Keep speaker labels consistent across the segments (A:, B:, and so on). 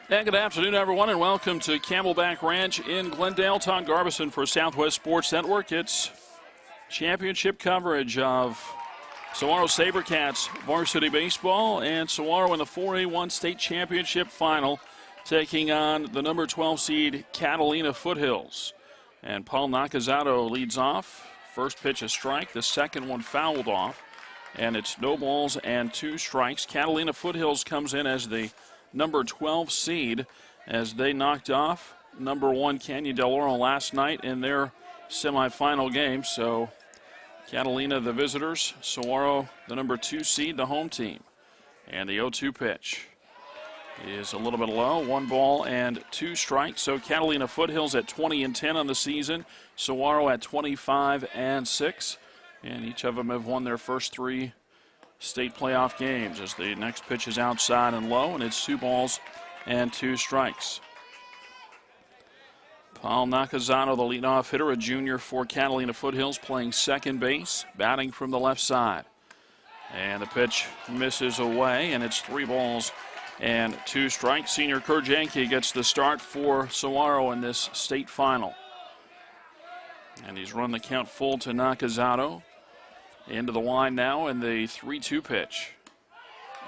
A: And good afternoon, everyone, and welcome to Camelback Ranch in Glendale. Tom Garbison for Southwest Sports Network. It's championship coverage of Saguaro SaberCats varsity baseball, and Saguaro in the 4A1 state championship final, taking on the number 12 seed Catalina Foothills. And Paul Nakazato leads off. First pitch a strike, the second one fouled off, and it's no balls and 2 strikes. Catalina Foothills comes in as the number 12 seed as they knocked off number 1 Canyon Del Oro last night in their semifinal game. So Catalina the visitors, Saguaro the number 2 seed, the home team. And the 0-2 pitch is a little bit low, 1 ball and 2 strikes. So Catalina Foothills at 20-10 on the season, Saguaro at 25-6, and each of them have won their first 3 state playoff games. As the next pitch is outside and low, and it's 2 balls and 2 strikes. Paul Nakazato, the leadoff hitter, a junior for Catalina Foothills, playing second base, batting from the left side. And the pitch misses away, and it's 3 balls and 2 strikes. Senior Kurjanke gets the start for Saguaro in this state final. And he's run the count full to Nakazato. Into the line now, and the 3-2 pitch.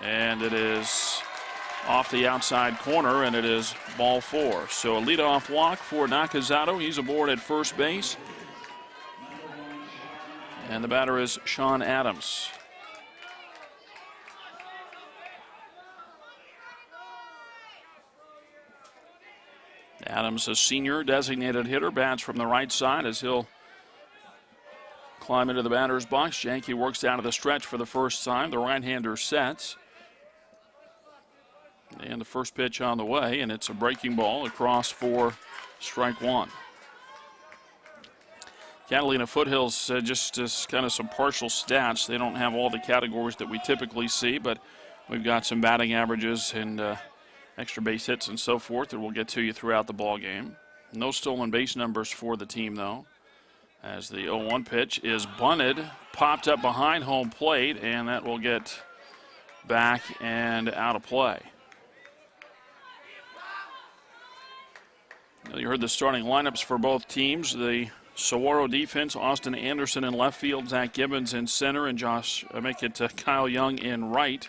A: And it is off the outside corner, and it is ball 4. So a leadoff walk for Nakazato. He's aboard at first base. And the batter is Sean Adams. Adams, a senior designated hitter, bats from the right side as he'll climb into the batter's box. Janke works down to the stretch for the first time. The right-hander sets. And the first pitch on the way, and it's a breaking ball across for strike 1. Catalina Foothills, just kind of some partial stats. They don't have all the categories that we typically see, but we've got some batting averages and extra base hits and so forth that we'll get to you throughout the ball game. No stolen base numbers for the team, though, as the 0-1 pitch is bunted, popped up behind home plate, and that will get back and out of play. You heard the starting lineups for both teams. The Saguaro defense, Austin Anderson in left field, Zach Gibbons in center, and Kyle Young in right.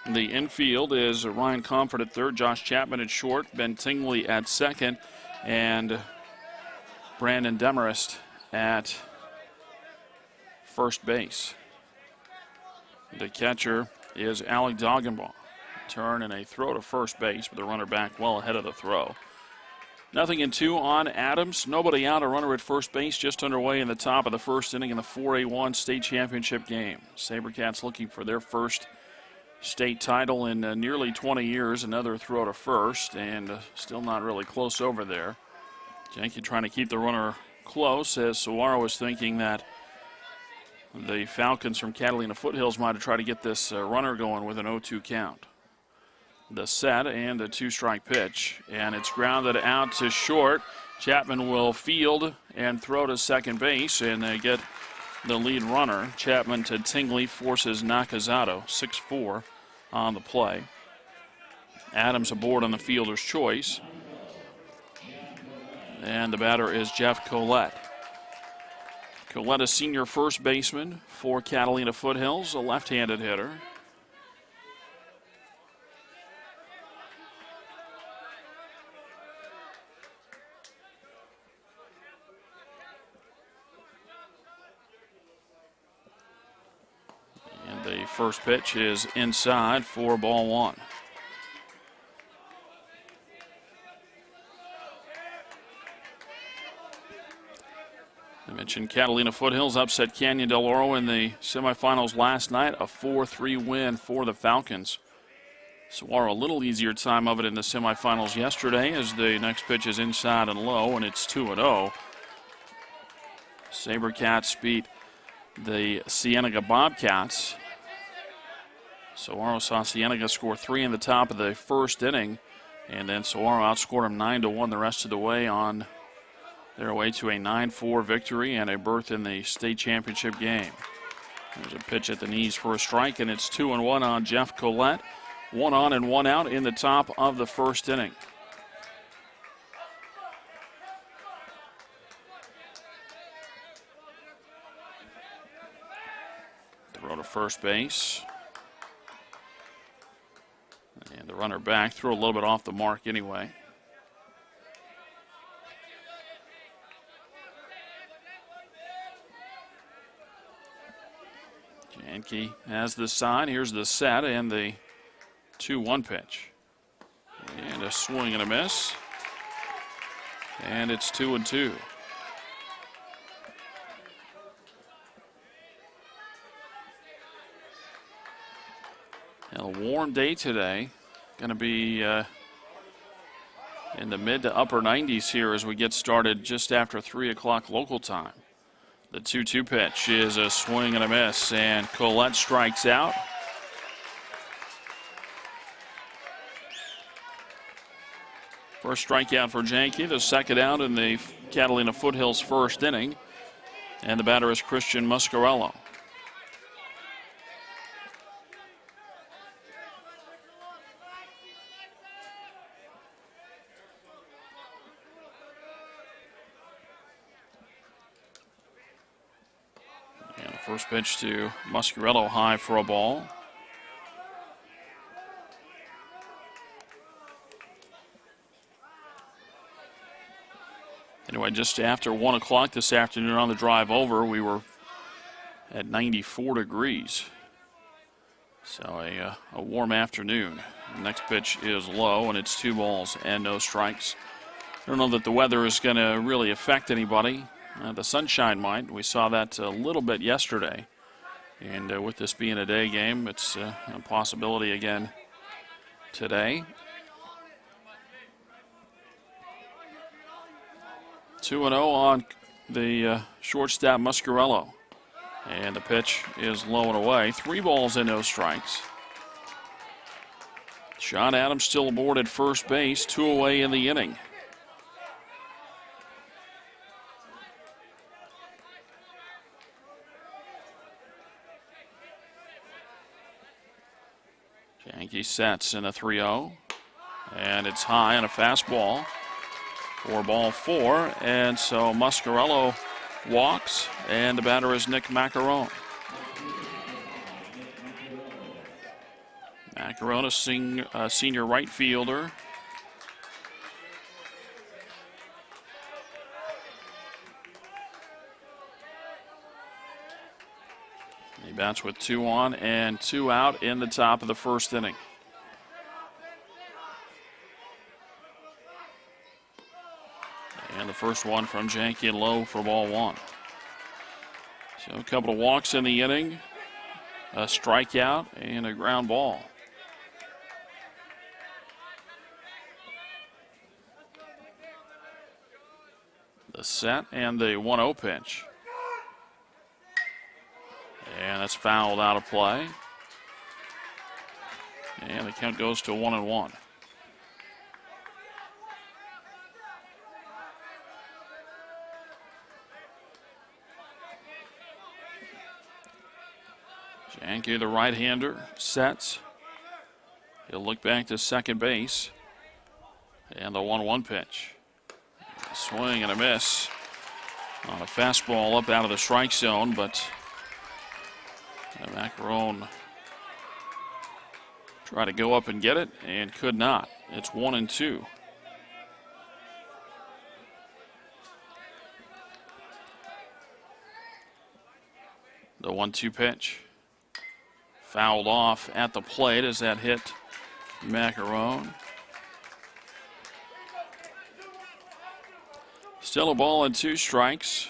A: The infield is Ryan Comfort at third, Josh Chapman at short, Ben Tingley at second, and Brandon Demarest at first base. The catcher is Alec Doggenbaugh. Turn and a throw to first base, with the runner back well ahead of the throw. 0-2 on Adams. Nobody out. A runner at first base just underway in the top of the first inning in the 4A1 state championship game. SaberCats looking for their first state title in nearly 20 years. Another throw to first, and still not really close over there. Janke trying to keep the runner close, as Saguaro is thinking that the Falcons from Catalina Foothills might have tried to get this runner going with an 0-2 count. The set and a 2-strike pitch, and it's grounded out to short. Chapman will field and throw to second base, and they get the lead runner. Chapman to Tingley forces Nakazato, 6-4 on the play. Adams aboard on the fielder's choice. And the batter is Jeff Collette. Collette, a senior first baseman for Catalina Foothills, a left-handed hitter. And the first pitch is inside for ball 1. I mentioned Catalina Foothills upset Canyon Del Oro in the semifinals last night, a 4-3 win for the Falcons. Saguaro a little easier time of it in the semifinals yesterday, as the next pitch is inside and low, and it's 2-0. SaberCats beat the Cienega Bobcats. Saguaro saw Cienega score 3 in the top of the first inning, and then Saguaro outscored them 9-1 the rest of the way on their way to a 9-4 victory and a berth in the state championship game. There's a pitch at the knees for a strike, and it's 2-1 on Jeff Collette. 1 on and 1 out in the top of the first inning. Throw to first base. And the runner back threw a little bit off the mark anyway. Janke has the sign. Here's the set and the 2-1 pitch. And a swing and a miss. And it's 2-2. A warm day today. Going to be in the mid to upper 90s here as we get started just after 3 o'clock local time. The 2-2 pitch is a swing and a miss, and Collette strikes out. First strikeout for Janke, the second out in the Catalina Foothills first inning. And the batter is Christian Muscarello. And the first pitch to Muscarello, high for a ball. Anyway, just after 1 o'clock this afternoon on the drive over, we were at 94 degrees. So a warm afternoon. The next pitch is low, and it's 2 balls and no strikes. I don't know that the weather is going to really affect anybody. The sunshine might. We saw that a little bit yesterday. And with this being a day game, it's a possibility again today. 2-0 on the shortstop Muscarello. And the pitch is low and away. 3 balls and no strikes. Sean Adams still aboard at first base, 2 away in the inning. Janke sets in a 3-0. And it's high on a fastball. 4-4, and so Muscarello walks, and the batter is Nick Macaron. Macaron, a senior right fielder. He bats with 2 on and 2 out in the top of the first inning. And the first one from Janke low for ball 1. So a couple of walks in the inning, a strikeout, and a ground ball. The set and the 1-0 pitch. And that's fouled out of play. And the count goes to 1-1. Janke, the right-hander, sets. He'll look back to second base. And the 1-1 pitch. A swing and a miss on a fastball up out of the strike zone, but Macaron tried to go up and get it and could not. It's 1-2. The 1-2 pitch. Fouled off at the plate as that hit Macaron. Still a ball and 2 strikes.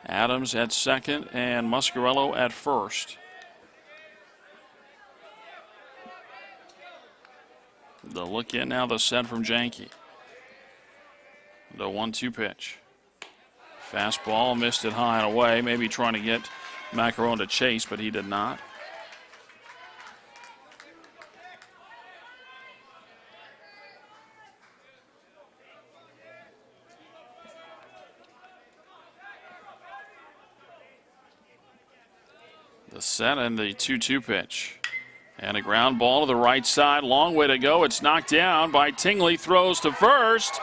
A: Adams at second and Muscarello at first. The look in now, the set from Janke. The 1-2 pitch. Fastball, missed it high and away, maybe trying to get Macaron to chase, but he did not. The set and the 2-2 pitch. And a ground ball to the right side. Long way to go. It's knocked down by Tingley. Throws to first.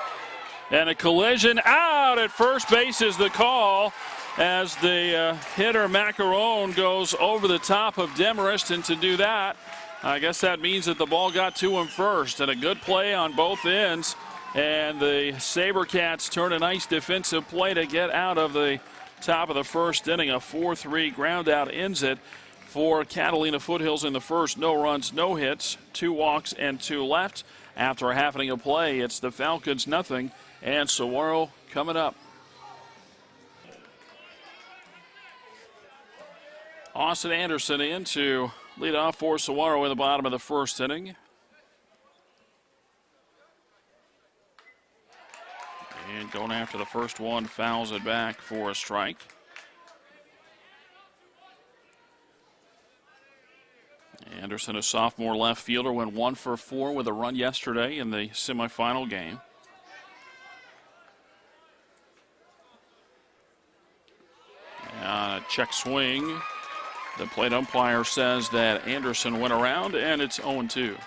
A: And a collision out at first base is the call as the hitter Macaron goes over the top of Demarest. And to do that, I guess that means that the ball got to him first. And a good play on both ends. And the SaberCats turn a nice defensive play to get out of the top of the first inning. A 4-3 ground out ends it for Catalina Foothills in the first. No runs, no hits, 2 walks and 2 left. After a half inning of play, it's the Falcons nothing and Saguaro coming up. Austin Anderson in to lead off for Saguaro in the bottom of the first inning. And going after the first one, fouls it back for a strike. Anderson, a sophomore left fielder, went 1 for 4 with a run yesterday in the semifinal game. And a check swing. The plate umpire says that Anderson went around, and it's 0-2.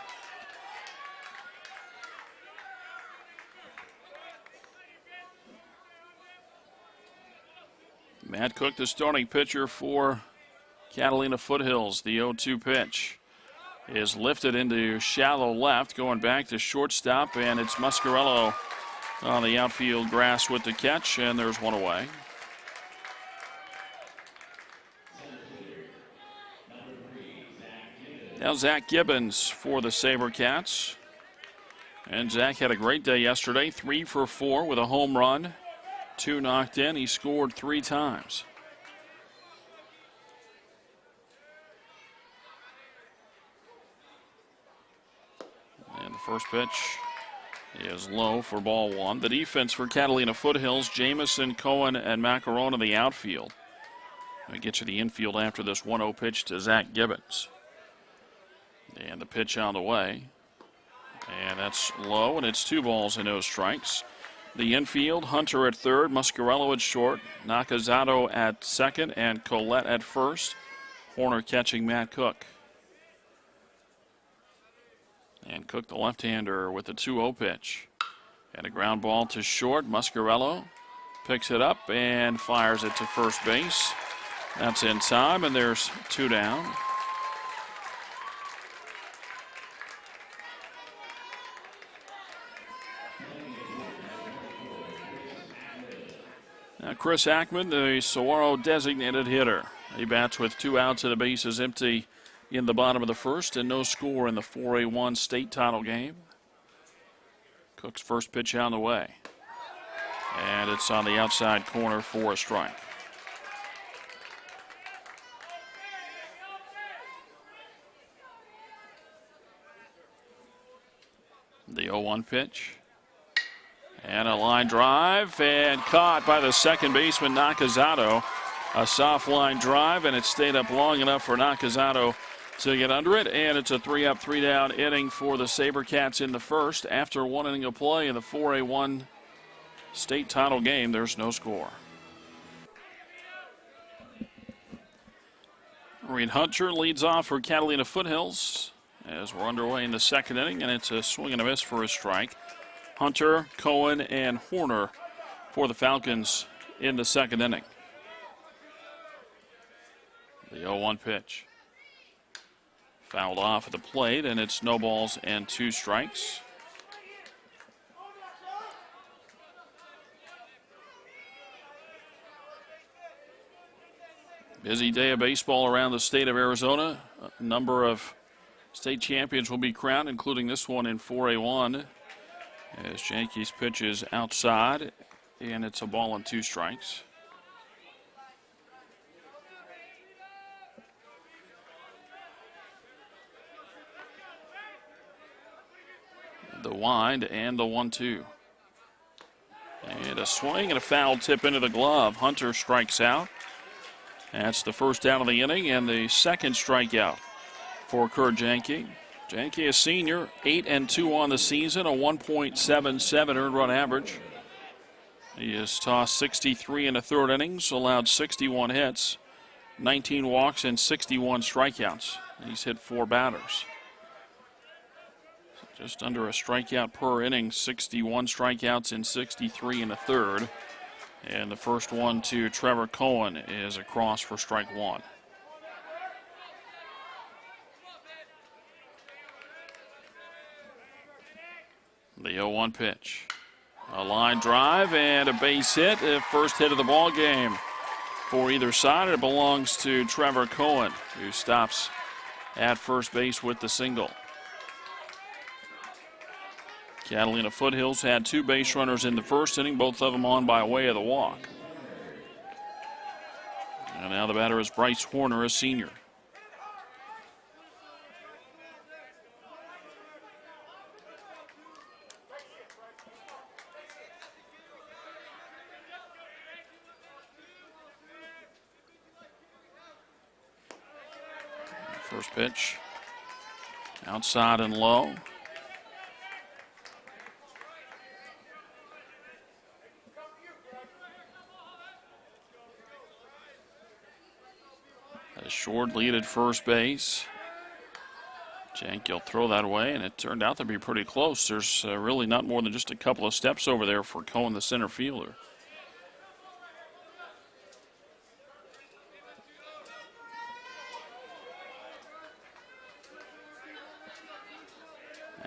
A: Matt Cook, the starting pitcher for Catalina Foothills. The 0-2 pitch is lifted into shallow left, going back to shortstop, and it's Muscarello on the outfield grass with the catch, and there's one away. Now Zach Gibbons for the SaberCats. And Zach had a great day yesterday, 3 for 4 with a home run, 2 knocked in. He scored 3 times. And the first pitch is low for ball 1. The defense for Catalina Foothills, Jamison, Cohen, and Macaron in the outfield. I get you the infield after this 1-0 pitch to Zach Gibbons. And the pitch on the way. And that's low, and it's 2 balls and no strikes. The infield, Hunter at third, Muscarello at short, Nakazato at second, and Collette at first. Horner catching Matt Cook. And Cook, the left-hander, with the 2-0 pitch. And a ground ball to short. Muscarello picks it up and fires it to first base. That's in time, and there's 2 down. Now Chris Ackman, the Saguaro designated hitter. He bats with 2 outs and the bases empty in the bottom of the first, and no score in the 4A1 state title game. Cook's first pitch on the way. And it's on the outside corner for a strike. The 0-1 pitch. And a line drive, and caught by the second baseman, Nakazato. A soft line drive, and it stayed up long enough for Nakazato to get under it. And it's a 3-up, 3-down inning for the SaberCats in the first. After 1 inning of play in the 4A1 state title game, there's no score. Reed Hunter leads off for Catalina Foothills as we're underway in the second inning, and it's a swing and a miss for a strike. Hunter, Cohen, and Horner for the Falcons in the second inning. The 0-1 pitch. Fouled off at the plate, and it's no balls and 2 strikes. Busy day of baseball around the state of Arizona. A number of state champions will be crowned, including this one in 4A1. As Yankees pitches outside, and it's a ball and 2 strikes. The wind and the 1-2. And a swing and a foul tip into the glove. Hunter strikes out. That's the first out of the inning and the second strikeout for Kurt Janke. Janke, a senior, 8-2 on the season, a 1.77 earned run average. He has tossed 63 in the third innings, allowed 61 hits, 19 walks and 61 strikeouts. He's hit 4 batters. So just under a strikeout per inning, 61 strikeouts in 63 in the third. And the first one to Trevor Cohen is across for strike one. The 0-1 pitch. A line drive and a base hit. The first hit of the ball game for either side. It belongs to Trevor Cohen, who stops at first base with the single. Catalina Foothills had 2 base runners in the first inning, both of them on by way of the walk. And now the batter is Bryce Horner, a senior. First pitch, outside and low. A short lead at first base. Jank will throw that away, and it turned out to be pretty close. There's really not more than just a couple of steps over there for Cohen, the center fielder.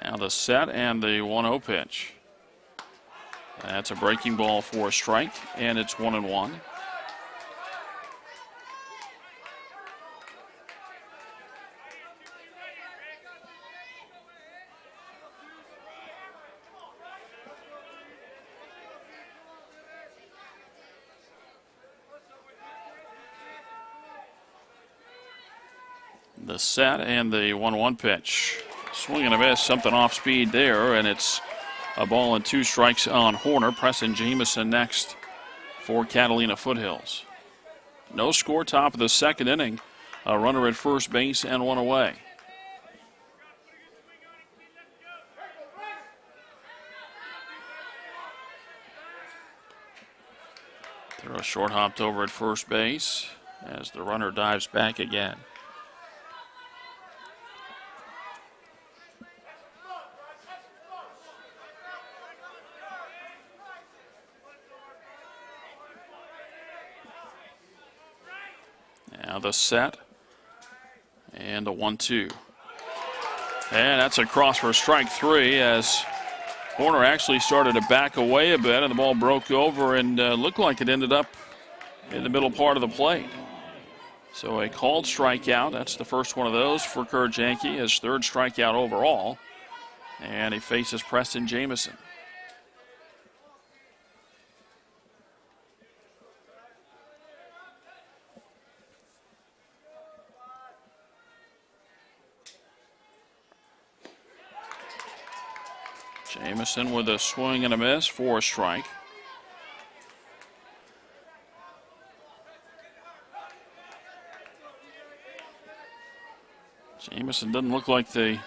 A: Now the set and the 1-0 pitch. That's a breaking ball for a strike, and it's 1-1. The set and the 1-1 pitch. Swing and a miss, something off speed there, and it's a ball and 2 strikes on Horner. Preston Jamison next for Catalina Foothills. No score, top of the second inning. A runner at first base and 1 away. Throw a short hopped over at first base as the runner dives back again. Now the set and a 1-2. And that's a cross for strike 3 as Horner actually started to back away a bit and the ball broke over and looked like it ended up in the middle part of the plate. So a called strikeout. That's the first one of those for Kurt Janke, his 3rd strikeout overall. And he faces Preston Jamison. Jamison with a swing and a miss for a strike. Jamison doesn't look like the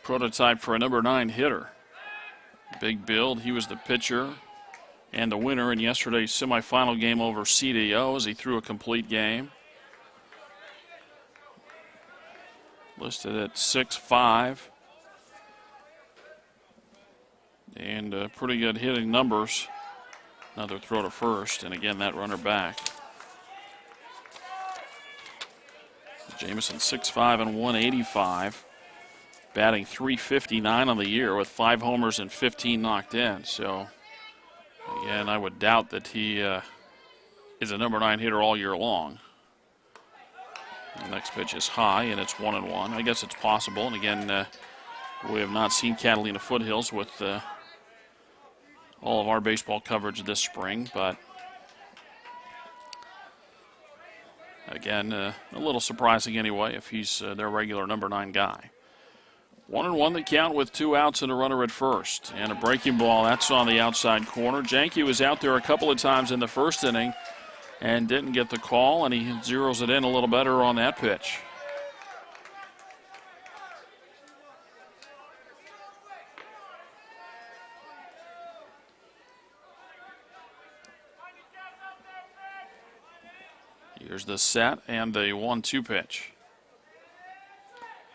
A: prototype for a number 9 hitter. Big build. He was the pitcher and the winner in yesterday's semifinal game over CDO as he threw a complete game. Listed at 6'5". And pretty good hitting numbers. Another throw to first, and again that runner back. Jamison 6'5" and 185, batting .359 on the year with 5 homers and 15 knocked in. So again, I would doubt that he is a number 9 hitter all year long. The next pitch is high, and it's 1-1. I guess it's possible. And again, we have not seen Catalina Foothills with all of our baseball coverage this spring, but again, a little surprising anyway if he's their regular number 9 guy. 1-1 the count with 2 outs and a runner at first. And a breaking ball, that's on the outside corner. Janke was out there a couple of times in the first inning and didn't get the call, and he zeroes it in a little better on that pitch. Here's the set and the 1-2 pitch.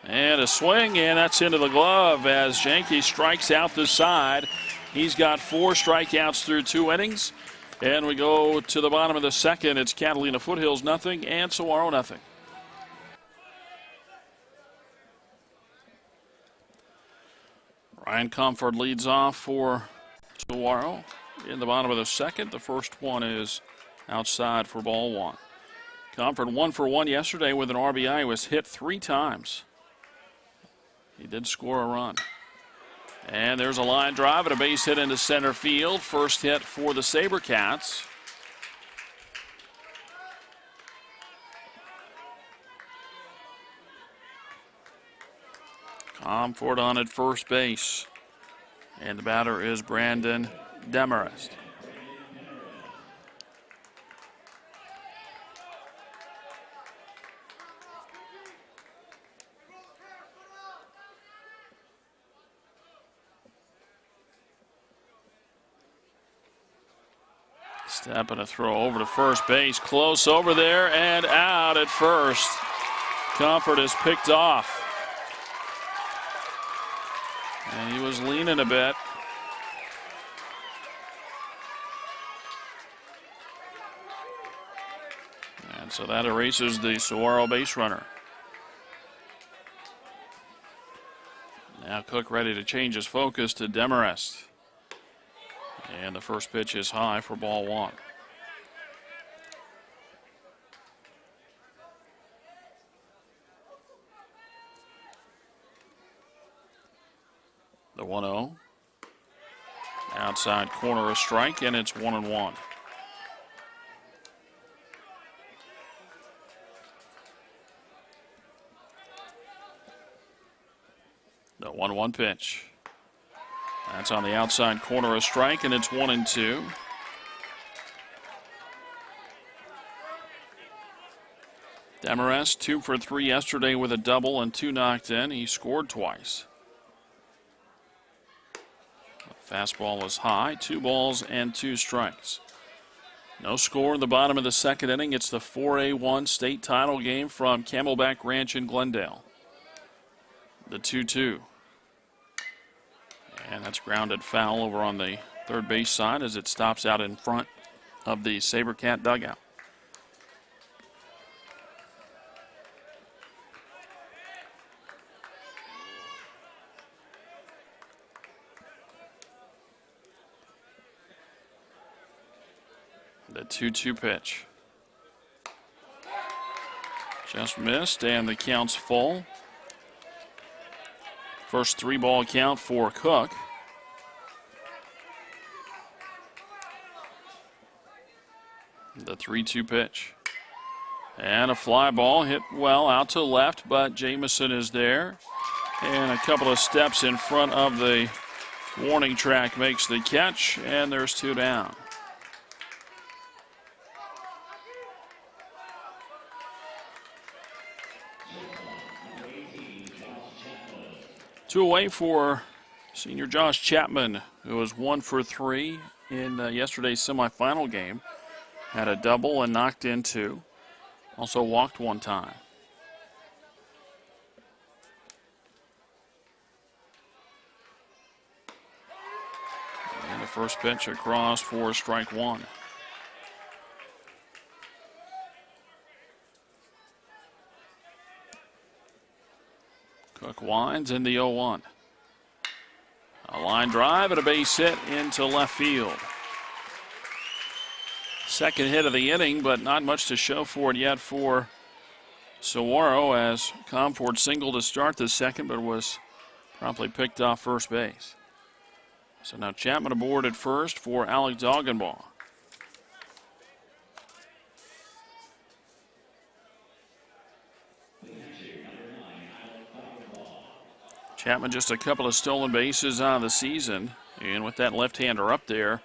A: And a swing, and that's into the glove as Janke strikes out the side. He's got 4 strikeouts through 2 innings. And we go to the bottom of the second. It's Catalina Foothills nothing and Saguaro nothing. Ryan Comfort leads off for Saguaro in the bottom of the second. The first one is outside for ball 1. Comfort 1 for 1 yesterday with an RBI. He was hit 3 times. He did score a run. And there's a line drive and a base hit into center field. First hit for the SaberCats. Comfort on at first base. And the batter is Brandon Demarest. Step and a throw over to first base. Close over there and out at first. Comfort is picked off. And he was leaning a bit. And so that erases the Saguaro base runner. Now Cook ready to change his focus to Demarest. And the first pitch is high for ball 1. The 1-0. Outside corner a strike, and it's 1-1. The 1-1 pitch. That's on the outside corner a strike, and it's 1-2. Demarest 2 for 3 yesterday with a double and 2 knocked in. He scored twice. Fastball is high, 2 balls and 2 strikes. No score in the bottom of the second inning. It's the 4A1 state title game from Camelback Ranch in Glendale. The 2-2. And that's grounded foul over on the third base side as it stops out in front of the SaberCat dugout. The 2-2 pitch. Just missed, and the count's full. First 3-ball count for Cook. The 3-2 pitch. And a fly ball hit well out to left, but Jamison is there. And a couple of steps in front of the warning track makes the catch, and there's 2 down. 2 away for senior Josh Chapman, who was 1 for 3 in yesterday's semifinal game. Had a double and knocked in 2. Also walked 1 time. And the first pitch across for strike 1. Cook winds in the 0-1. A line drive and a base hit into left field. Second hit of the inning, but not much to show for it yet for Saguaro as Comfort singled to start the second, but was promptly picked off first base. So now Chapman aboard at first for Alex Doggenbaugh. Chapman just a couple of stolen bases on the season, and with that left-hander up there,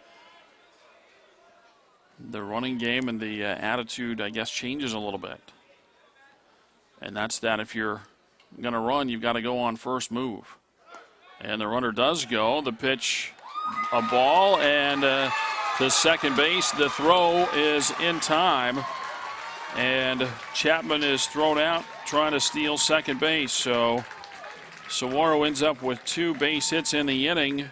A: the running game and the attitude, I guess, changes a little bit. And that's that if you're going to run, you've got to go on first move. And the runner does go. The pitch, a ball, and to second base. The throw is in time. And Chapman is thrown out trying to steal second base. So Saguaro ends up with 2 base hits in the inning.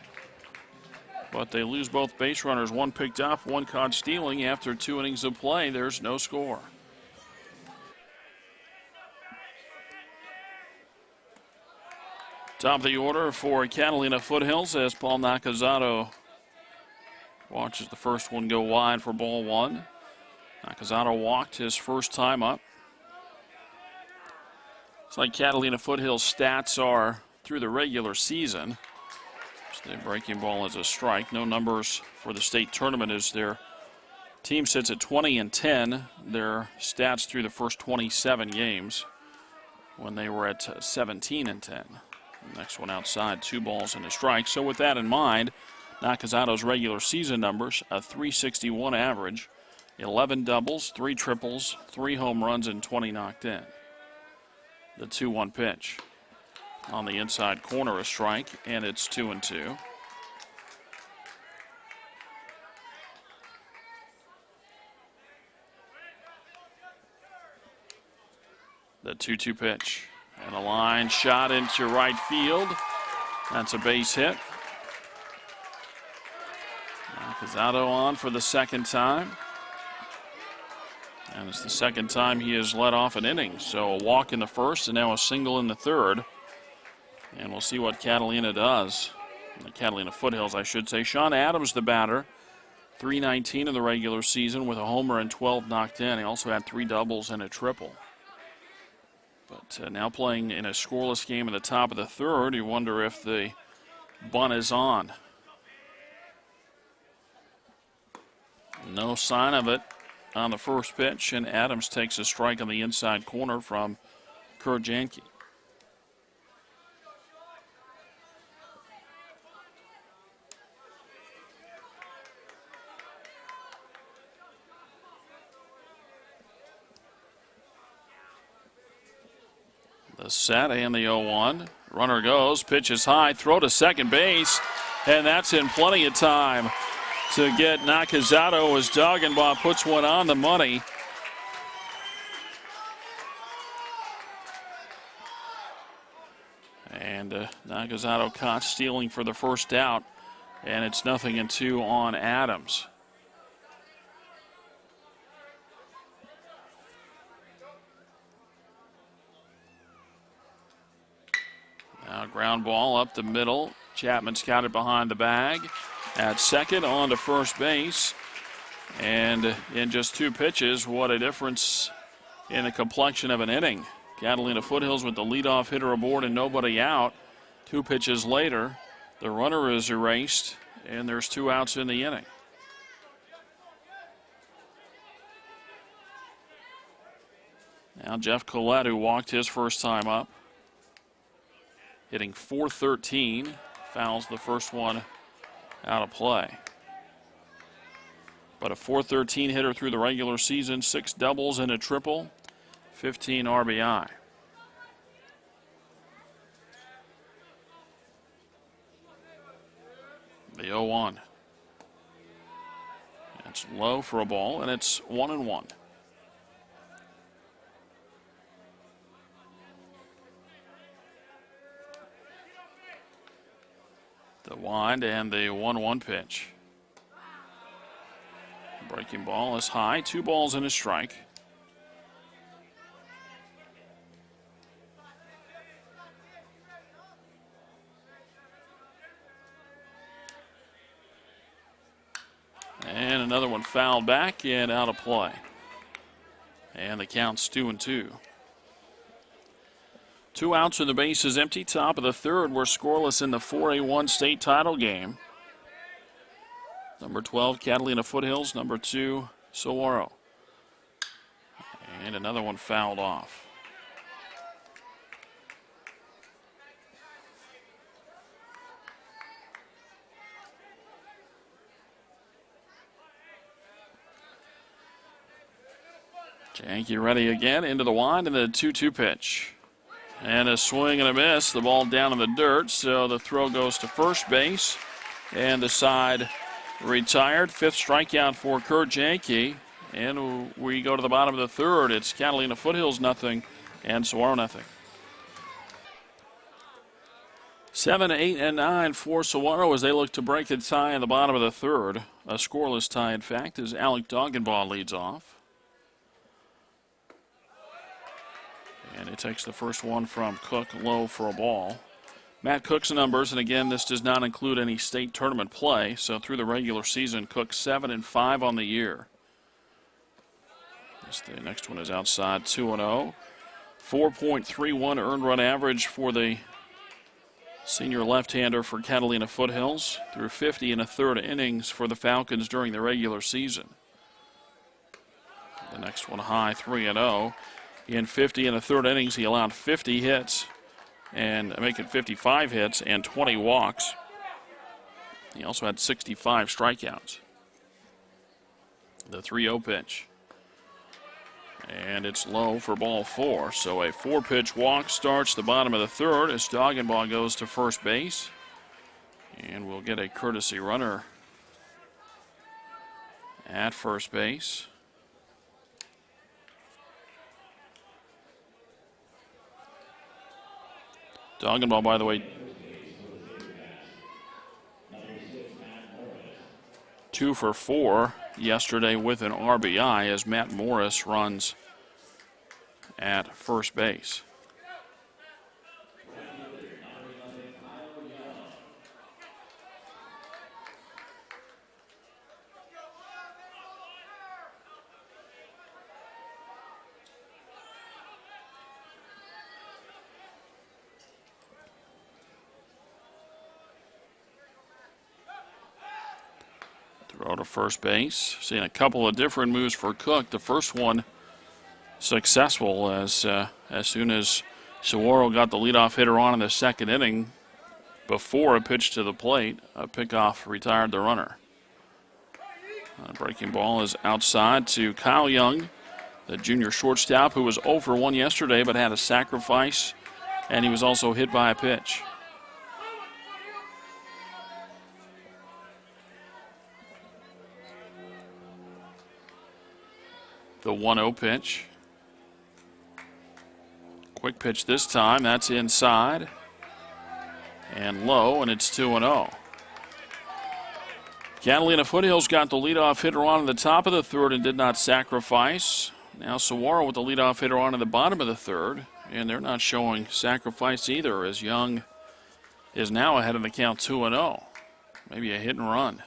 A: But they lose both base runners. One picked up, one caught stealing. After 2 innings of play, there's no score. Top of the order for Catalina Foothills as Paul Nakazato watches the first one go wide for ball 1. Nakazato walked his first time up. It's like Catalina Foothills stats are through the regular season. So the breaking ball is a strike. No numbers for the state tournament as their team sits at 20-10. Their stats through the first 27 games when they were at 17-10. Next one outside, 2 balls and a strike. So with that in mind, Nakazato's regular season numbers, a .361 average, 11 doubles, 3 triples, 3 home runs, and 20 knocked in. The 2-1 pitch. On the inside corner, a strike, and it's 2-2. The 2-2 pitch. And a line shot into right field. That's a base hit. Nakazato on for the second time. And it's the second time he has led off an inning. So a walk in the first and now a single in the third. And we'll see what Catalina does. The Catalina Foothills, I should say. Sean Adams, the batter. .319 in the regular season with a homer and 12 knocked in. He also had 3 doubles and a triple. But now playing in a scoreless game in the top of the third, you wonder if the bunt is on. No sign of it on the first pitch, and Adams takes a strike on the inside corner from Kurt Janke. The set and the 0-1. Runner goes, pitch is high, throw to second base, and that's in plenty of time to get Nakazato as Doggenbaugh puts one on the money. And Nakazato caught stealing for the first out, and it's 0-2 on Adams. Now ground ball up the middle. Chapman's got it behind the bag. At second, on to first base. And in just 2 pitches, what a difference in the complexion of an inning. Catalina Foothills with the leadoff hitter aboard and nobody out. 2 pitches later, the runner is erased, and there's 2 outs in the inning. Now Jeff Collette, who walked his first time up, hitting .413, fouls the first one out of play. But a .413 hitter through the regular season, 6 doubles and a triple, 15 RBI. The 0-1. It's low for a ball, and it's 1-1. The wind and the 1-1 pitch. Breaking ball is high, 2 balls and a strike. And another one fouled back and out of play. And the count's 2-2. 2 outs and the base is empty. Top of the third, we're scoreless in the 4A1 state title game. Number 12, Catalina Foothills. Number 2, Saguaro. And another one fouled off. Janke ready again into the wind and the 2-2 pitch. And a swing and a miss. The ball down in the dirt, so the throw goes to first base. And the side retired. 5th strikeout for Kurt Janke. And we go to the bottom of the third. It's Catalina Foothills nothing and Saguaro nothing. 7, 8, and 9 for Saguaro as they look to break the tie in the bottom of the third. A scoreless tie, in fact, as Alec Doggenbaugh leads off. And it takes the first one from Cook low for a ball. Matt Cook's numbers, and again, this does not include any state tournament play. So through the regular season, Cook 7 and 5 on the year. The next one is outside 2-0. 4.31 earned run average for the senior left-hander for Catalina Foothills, through 50 and a third innings for the Falcons during the regular season. The next one high, 3-0. In 50 and a third innings, he allowed 50 hits and making 55 hits and 20 walks. He also had 65 strikeouts. The 3-0 pitch. And it's low for ball 4. So a 4-pitch walk starts the bottom of the third as Doggenbaugh goes to first base. And we'll get a courtesy runner at first base. Doggenbaugh, by the way, 2 for 4 yesterday with an RBI as Matt Morris runs at first base. Throw to first base. Seeing a couple of different moves for Cook. The first one successful as soon as Saguaro got the leadoff hitter on in the second inning, before a pitch to the plate, a pickoff retired the runner. Breaking ball is outside to Kyle Young, the junior shortstop who was 0 for 1 yesterday but had a sacrifice, and he was also hit by a pitch. The 1-0 pitch. Quick pitch this time. That's inside and low, and it's 2-0. Catalina Foothills got the leadoff hitter on in the top of the third and did not sacrifice. Now Saguaro with the leadoff hitter on in the bottom of the third, and they're not showing sacrifice either as Young is now ahead of the count 2-0. Maybe a hit and run.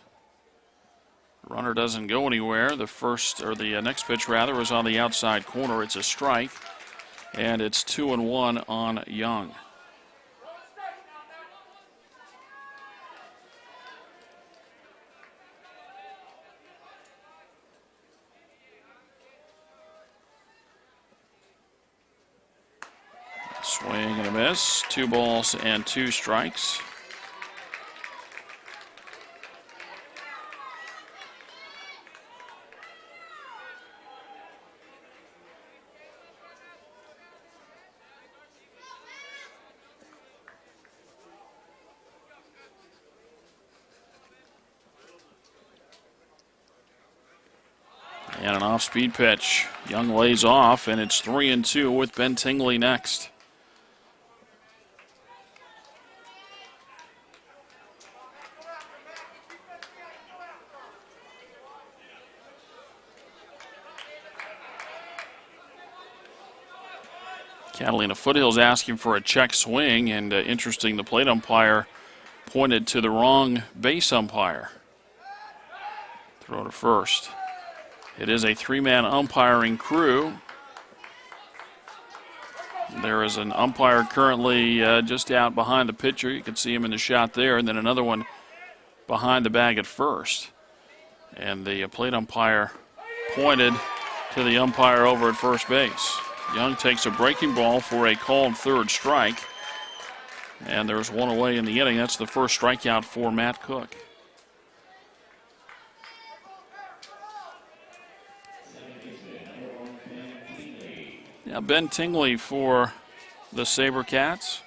A: Runner doesn't go anywhere. The next pitch rather is on the outside corner. It's a strike, and it's 2-1 on Young. Swing and a miss. 2 balls and 2 strikes. And an off-speed pitch. Young lays off, and it's 3-2 with Ben Tingley next. Catalina Foothills asking for a check swing, and interesting, the plate umpire pointed to the wrong base umpire. Throw to first. It is a 3-man umpiring crew. There is an umpire currently just out behind the pitcher. You can see him in the shot there, and then another one behind the bag at first. And the plate umpire pointed to the umpire over at first base. Young takes a breaking ball for a called third strike. And there's one away in the inning. That's the first strikeout for Matt Cook. Now Ben Tingley for the SaberCats.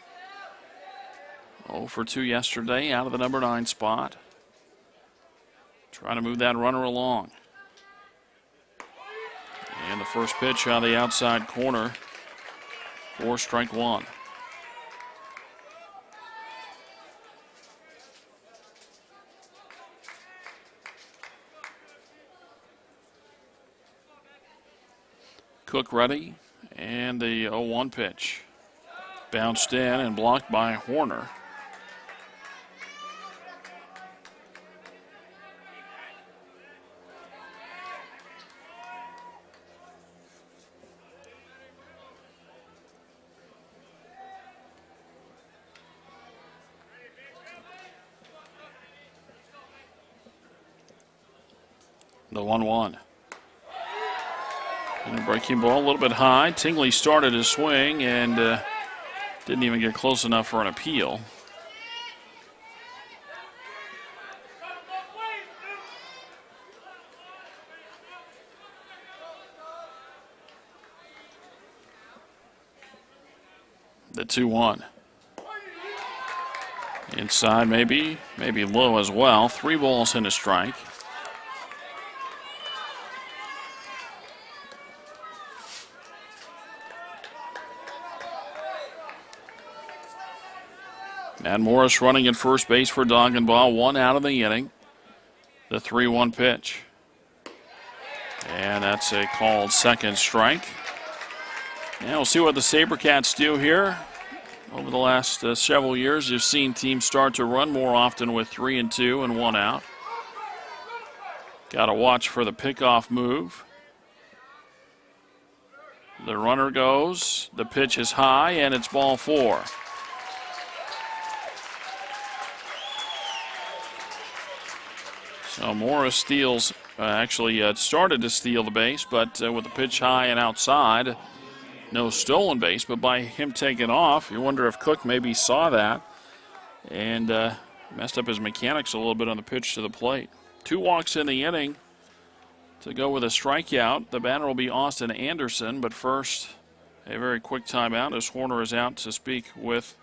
A: 0 for 2 yesterday, out of the number 9 spot. Trying to move that runner along. First pitch on the outside corner for strike one. Cook ready, and the 0-1 pitch. Bounced in and blocked by Horner. The 1-1. And a breaking ball, a little bit high. Tingley started his swing and didn't even get close enough for an appeal. The 2-1. Inside, maybe low as well. 3 balls and a strike. Matt Morris running at first base for Doggenbaugh. 1 out of the inning. The 3-1 pitch. And that's a called second strike. Now we'll see what the SaberCats do here. Over the last several years, you've seen teams start to run more often with 3 and 2 and 1 out. Got to watch for the pickoff move. The runner goes. The pitch is high, and it's ball 4. So Morris steals, started to steal the base, but with the pitch high and outside, no stolen base. But by him taking off, you wonder if Cook maybe saw that and messed up his mechanics a little bit on the pitch to the plate. 2 walks in the inning to go with a strikeout. The batter will be Austin Anderson, but first, a very quick timeout as Horner is out to speak with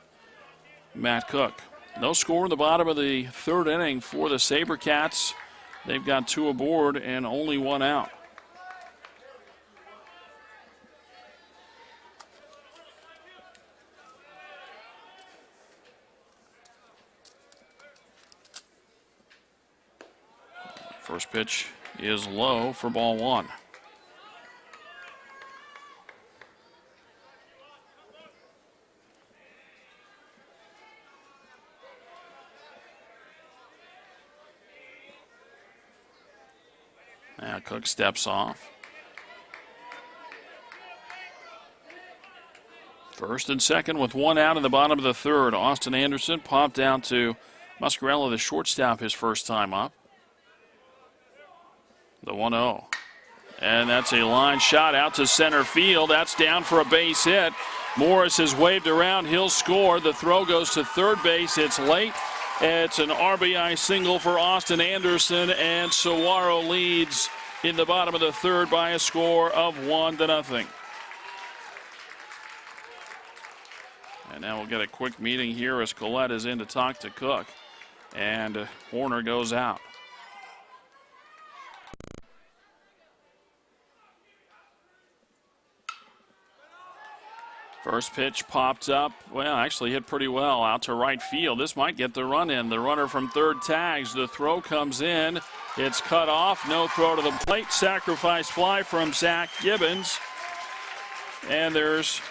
A: Matt Cook. No score in the bottom of the 3rd inning for the SaberCats. They've got 2 aboard and only 1 out. First pitch is low for ball 1. Now Cook steps off. First and second with 1 out in the bottom of the 3rd. Austin Anderson popped down to Muscarella, the shortstop, his first time up. The 1-0. And that's a line shot out to center field. That's down for a base hit. Morris is waved around. He'll score. The throw goes to third base. It's late. It's an RBI single for Austin Anderson, and Saguaro leads in the bottom of the 3rd by a score of 1-0. And now we'll get a quick meeting here as Collette is in to talk to Cook, and Horner goes out. First pitch popped up, well, actually hit pretty well out to right field. This might get the run in. The runner from 3rd tags. The throw comes in. It's cut off. No throw to the plate. Sacrifice fly from Zach Gibbons. And there's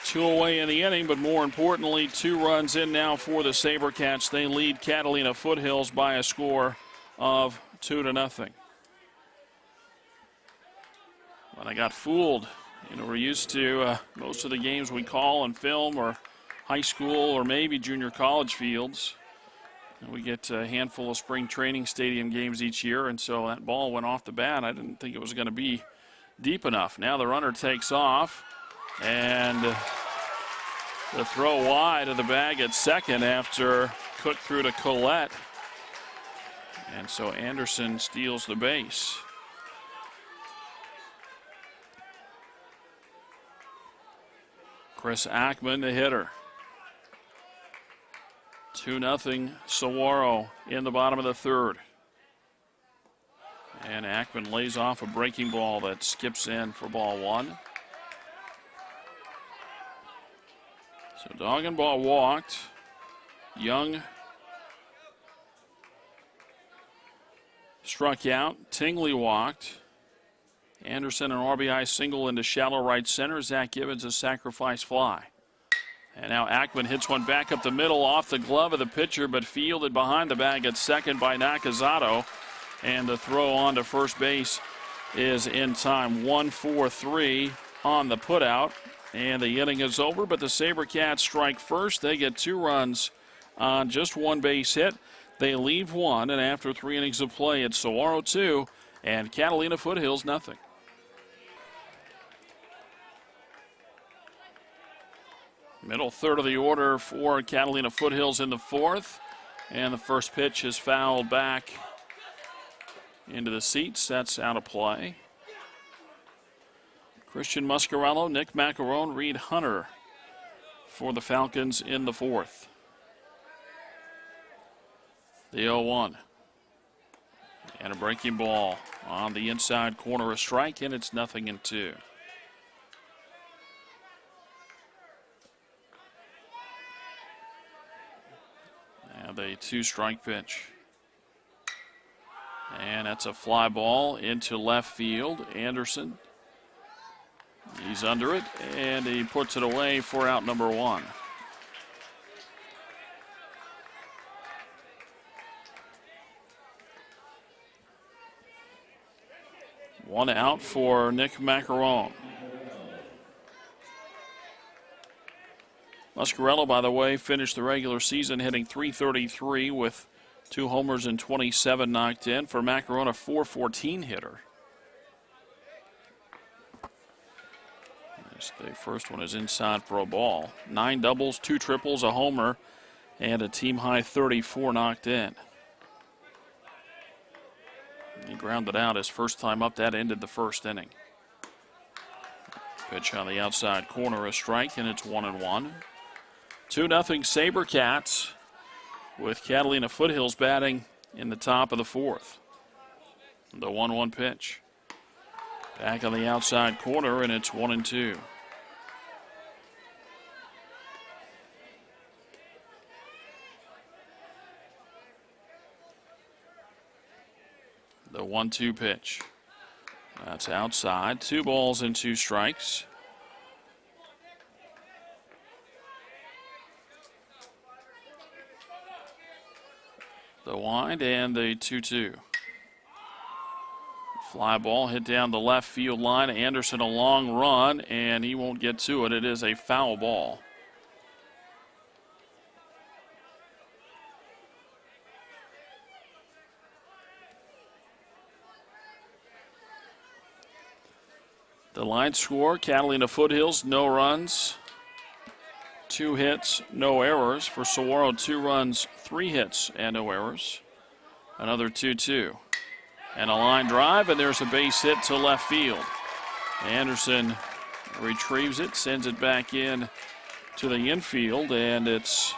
A: 2 away in the inning, but more importantly, 2 runs in now for the SaberCats. They lead Catalina Foothills by a score of 2-0. Well, I got fooled. You know, we're used to most of the games we call on film or high school or maybe junior college fields. And we get a handful of spring training stadium games each year, and so that ball went off the bat. I didn't think it was going to be deep enough. Now the runner takes off, and the throw wide of the bag at second after Cook threw to Collette. And so Anderson steals the base. Chris Ackman, the hitter. 2-0 Saguaro in the bottom of the 3rd. And Ackman lays off a breaking ball that skips in for ball one. So Doggenbaugh walked. Young struck out. Tingley walked. Anderson an RBI single into shallow right center. Zach Gibbons a sacrifice fly. And now Ackman hits one back up the middle off the glove of the pitcher, but fielded behind the bag at second by Nakazato. And the throw on to first base is in time. 1-4-3 on the putout. And the inning is over, but the SaberCats strike first. They get 2 runs on just 1 base hit. They leave 1, and after 3 innings of play, it's Saguaro 2 and Catalina Foothills nothing. Middle third of the order for Catalina Foothills in the 4th. And the first pitch is fouled back into the seats. That's out of play. Christian Muscarello, Nick Macarone, Reed Hunter for the Falcons in the 4th. The 0-1. And a breaking ball on the inside corner, a strike, and it's 0-2. And a 2-strike pitch. And that's a fly ball into left field. Anderson, he's under it, and he puts it away for out number 1. One out for Nick Macarone. Muscarello, by the way, finished the regular season hitting .333 with 2 homers and 27 knocked in. For Macarone, a .414 hitter. The first one is inside for a ball. 9 doubles, 2 triples, a homer, and a team high 34 knocked in. He grounded out his first time up. That ended the first inning. Pitch on the outside corner, a strike, and it's 1-1. 2-0 SaberCats with Catalina Foothills batting in the top of the 4th. The 1-1 pitch. Back on the outside corner, and it's 1-2. The 1-2 pitch. That's outside. 2 balls and 2 strikes. The wind and the 2-2. Fly ball hit down the left field line. Anderson a long run, and he won't get to it. It is a foul ball. The line score, Catalina Foothills, no runs, 2 hits, no errors. For Saguaro, 2 runs, 3 hits, and no errors. Another 2-2. And a line drive, and there's a base hit to left field. Anderson retrieves it, sends it back in to the infield, and it's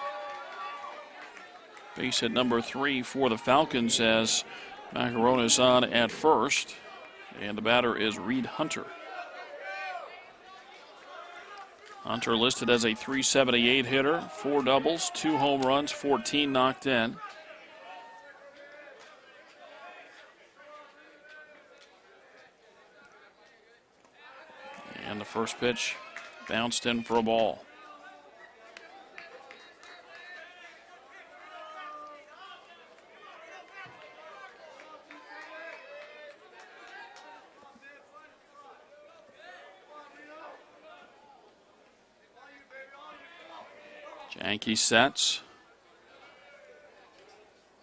A: base hit number 3 for the Falcons as Macarone is on at first, and the batter is Reed Hunter. Hunter listed as a .378 hitter, 4 doubles, 2 home runs, 14 knocked in. And the first pitch bounced in for a ball. Janke sets.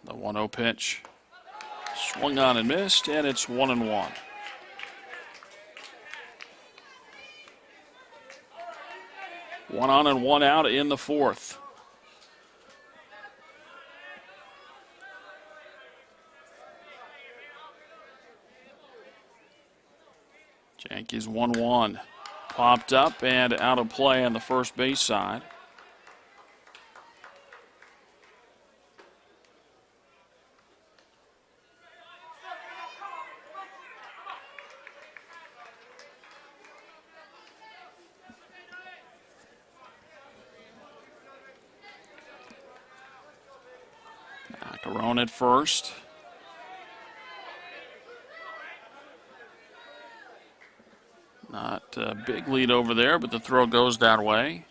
A: The 1-0 pitch. Swung on and missed, and it's 1-1. One on and one out in the 4th. Janke's 1-1. Popped up and out of play on the first base side. Macaron at first. Not a big lead over there, but the throw goes that way.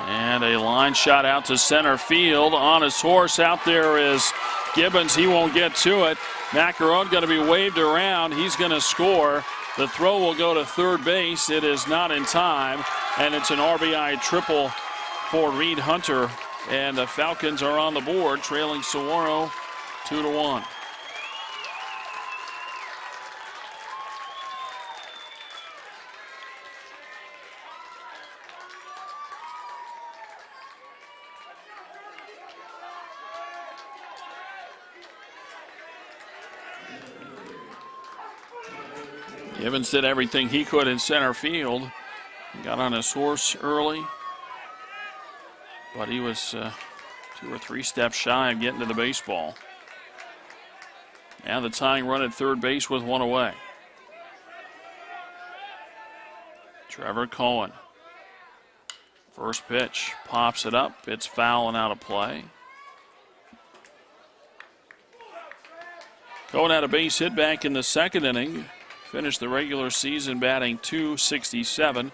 A: And a line shot out to center field. On his horse out there is Gibbons. He won't get to it. Macaron going to be waved around. He's going to score. The throw will go to third base. It is not in time, and it's an RBI triple for Reed Hunter. And the Falcons are on the board, trailing Saguaro 2-1. Evans did everything he could in center field. Got on his horse early, but he was 2 or 3 steps shy of getting to the baseball. Now the tying run at third base with one away. Trevor Cohen. First pitch, pops it up. It's foul and out of play. Cohen had a base hit back in the second inning. Finished the regular season batting .267,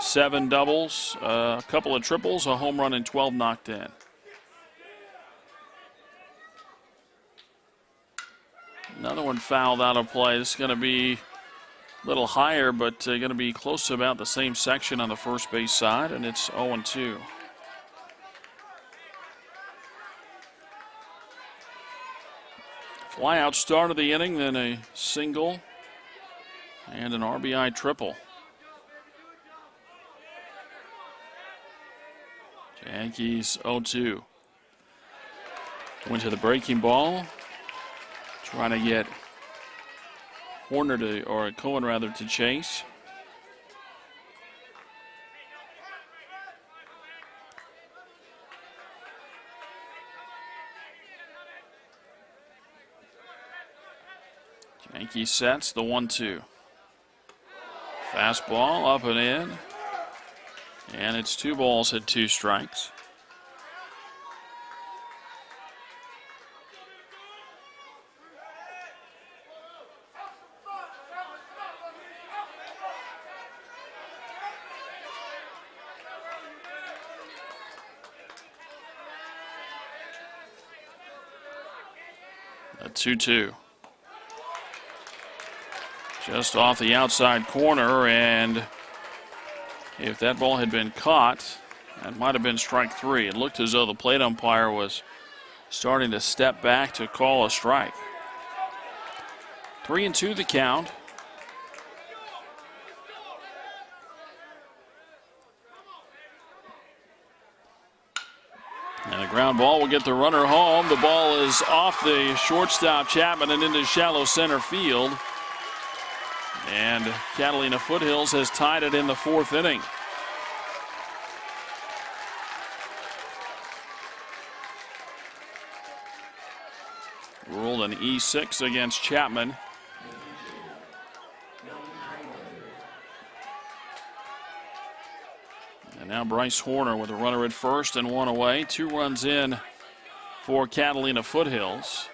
A: 7 doubles, a couple of triples, a home run, and 12 knocked in. Another one fouled out of play. This is going to be a little higher, but going to be close to about the same section on the first base side, and it's 0-2. Fly out start of the inning, then a single and an RBI triple. Yankees 0-2. Went to the breaking ball. Trying to get Horner to, or Cohen rather, to chase. Yankees sets the 1-2. Fastball up and in. And it's 2 balls at 2 strikes. A 2-2. Just off the outside corner, and if that ball had been caught, that might have been strike 3. It looked as though the plate umpire was starting to step back to call a strike. 3-2 the count. And a ground ball will get the runner home. The ball is off the shortstop Chapman and into shallow center field. And Catalina Foothills has tied it in the 4th inning. Ruled an E6 against Chapman. And now Bryce Horner with a runner at first and 1 away. 2 runs in for Catalina Foothills.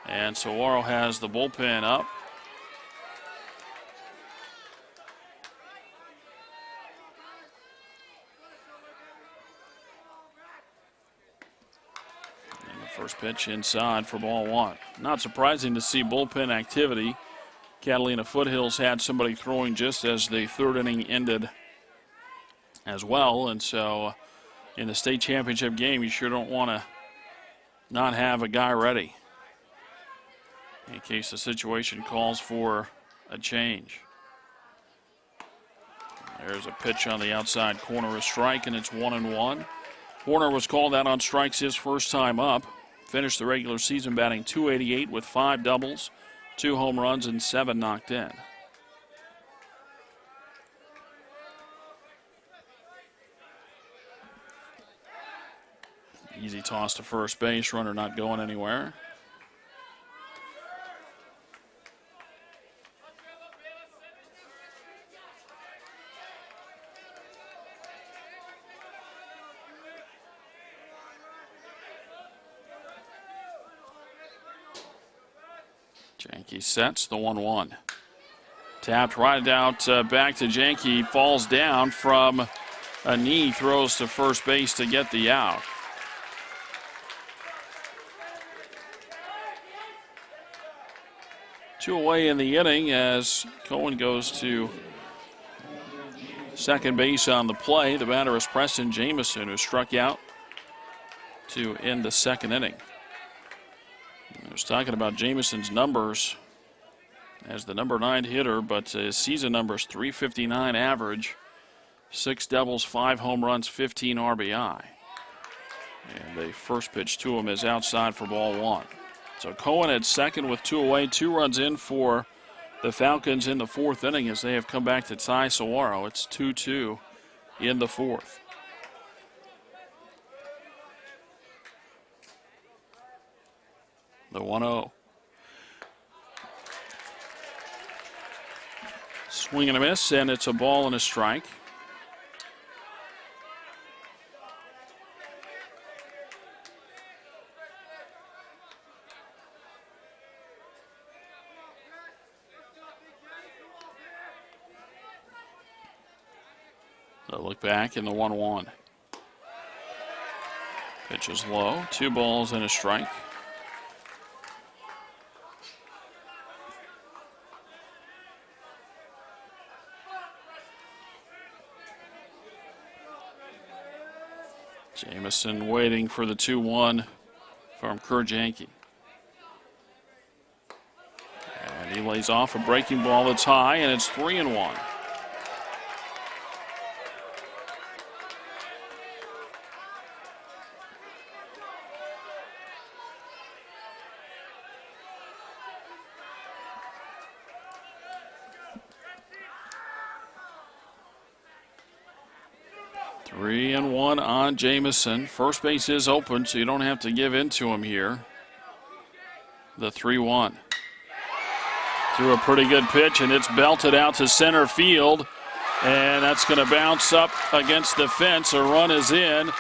A: And Saguaro has the bullpen up. First pitch inside for ball 1. Not surprising to see bullpen activity. Catalina Foothills had somebody throwing just as the 3rd inning ended as well. And so in the state championship game, you sure don't want to not have a guy ready in case the situation calls for a change. There's a pitch on the outside corner, a strike, and it's 1-1. Horner was called out on strikes his first time up. Finished the regular season batting .288 with 5 doubles, 2 home runs, and 7 knocked in. Easy toss to first base, runner not going anywhere. Janke sets the 1-1. Tapped right out back to Janke. Falls down from a knee. Throws to first base to get the out. Two away in the inning as Cohen goes to second base on the play. The batter is Preston Jamison, who struck out to end the second inning. I was talking about Jamison's numbers as the number 9 hitter, but his season numbers 359 average, 6 doubles, 5 home runs, 15 RBI. And the first pitch to him is outside for ball 1. So Cohen at second with 2 away, 2 runs in for the Falcons in the 4th inning as they have come back to tie Saguaro. It's 2-2 in the 4th. The 1-0. Swing and a miss, and it's a ball and a strike. So look back in the 1-1. Pitch is low, 2 balls and a strike. Jamison waiting for the 2-1 from Kurt Janke. And he lays off a breaking ball that's high, and it's 3-1. Three and one on Jamison. First base is open, so you don't have to give in to him here. The 3-1. Threw a pretty good pitch, and it's belted out to center field. And that's going to bounce up against the fence. A run is in.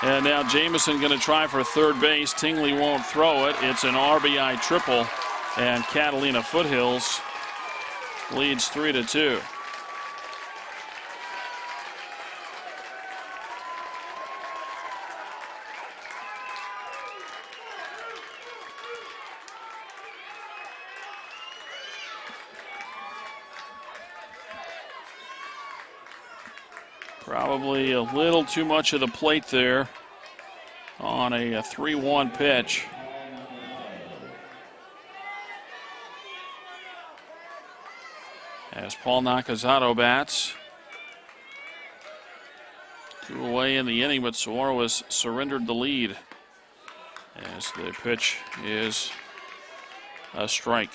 A: And now Jamison going to try for third base. Tingley won't throw it. It's an RBI triple. And Catalina Foothills leads 3-2. Probably a little too much of the plate there on a 3-1 pitch. As Paul Nakazato bats. 2 away in the inning, but Saguaro has surrendered the lead as the pitch is a strike.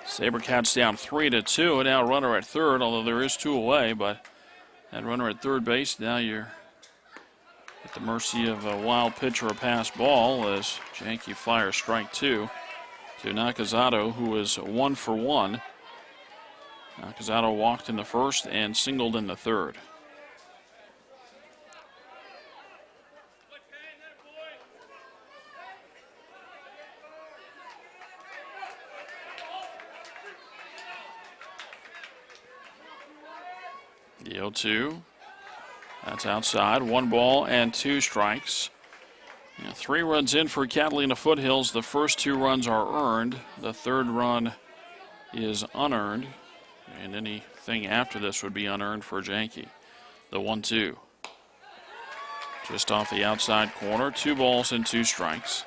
A: SaberCats down 3-2, and now runner at third, although there is 2 away, but that runner at third base, now you're at the mercy of a wild pitch or a pass ball as Janke fires strike 2 to Nakazato, who is 1 for 1. Nakazato walked in the first and singled in the third. The 0-2. That's outside. 1 ball and 2 strikes. 3 runs in for Catalina Foothills. The first 2 runs are earned. The third run is unearned. And anything after this would be unearned for Janke. The 1-2. Just off the outside corner. 2 balls and 2 strikes.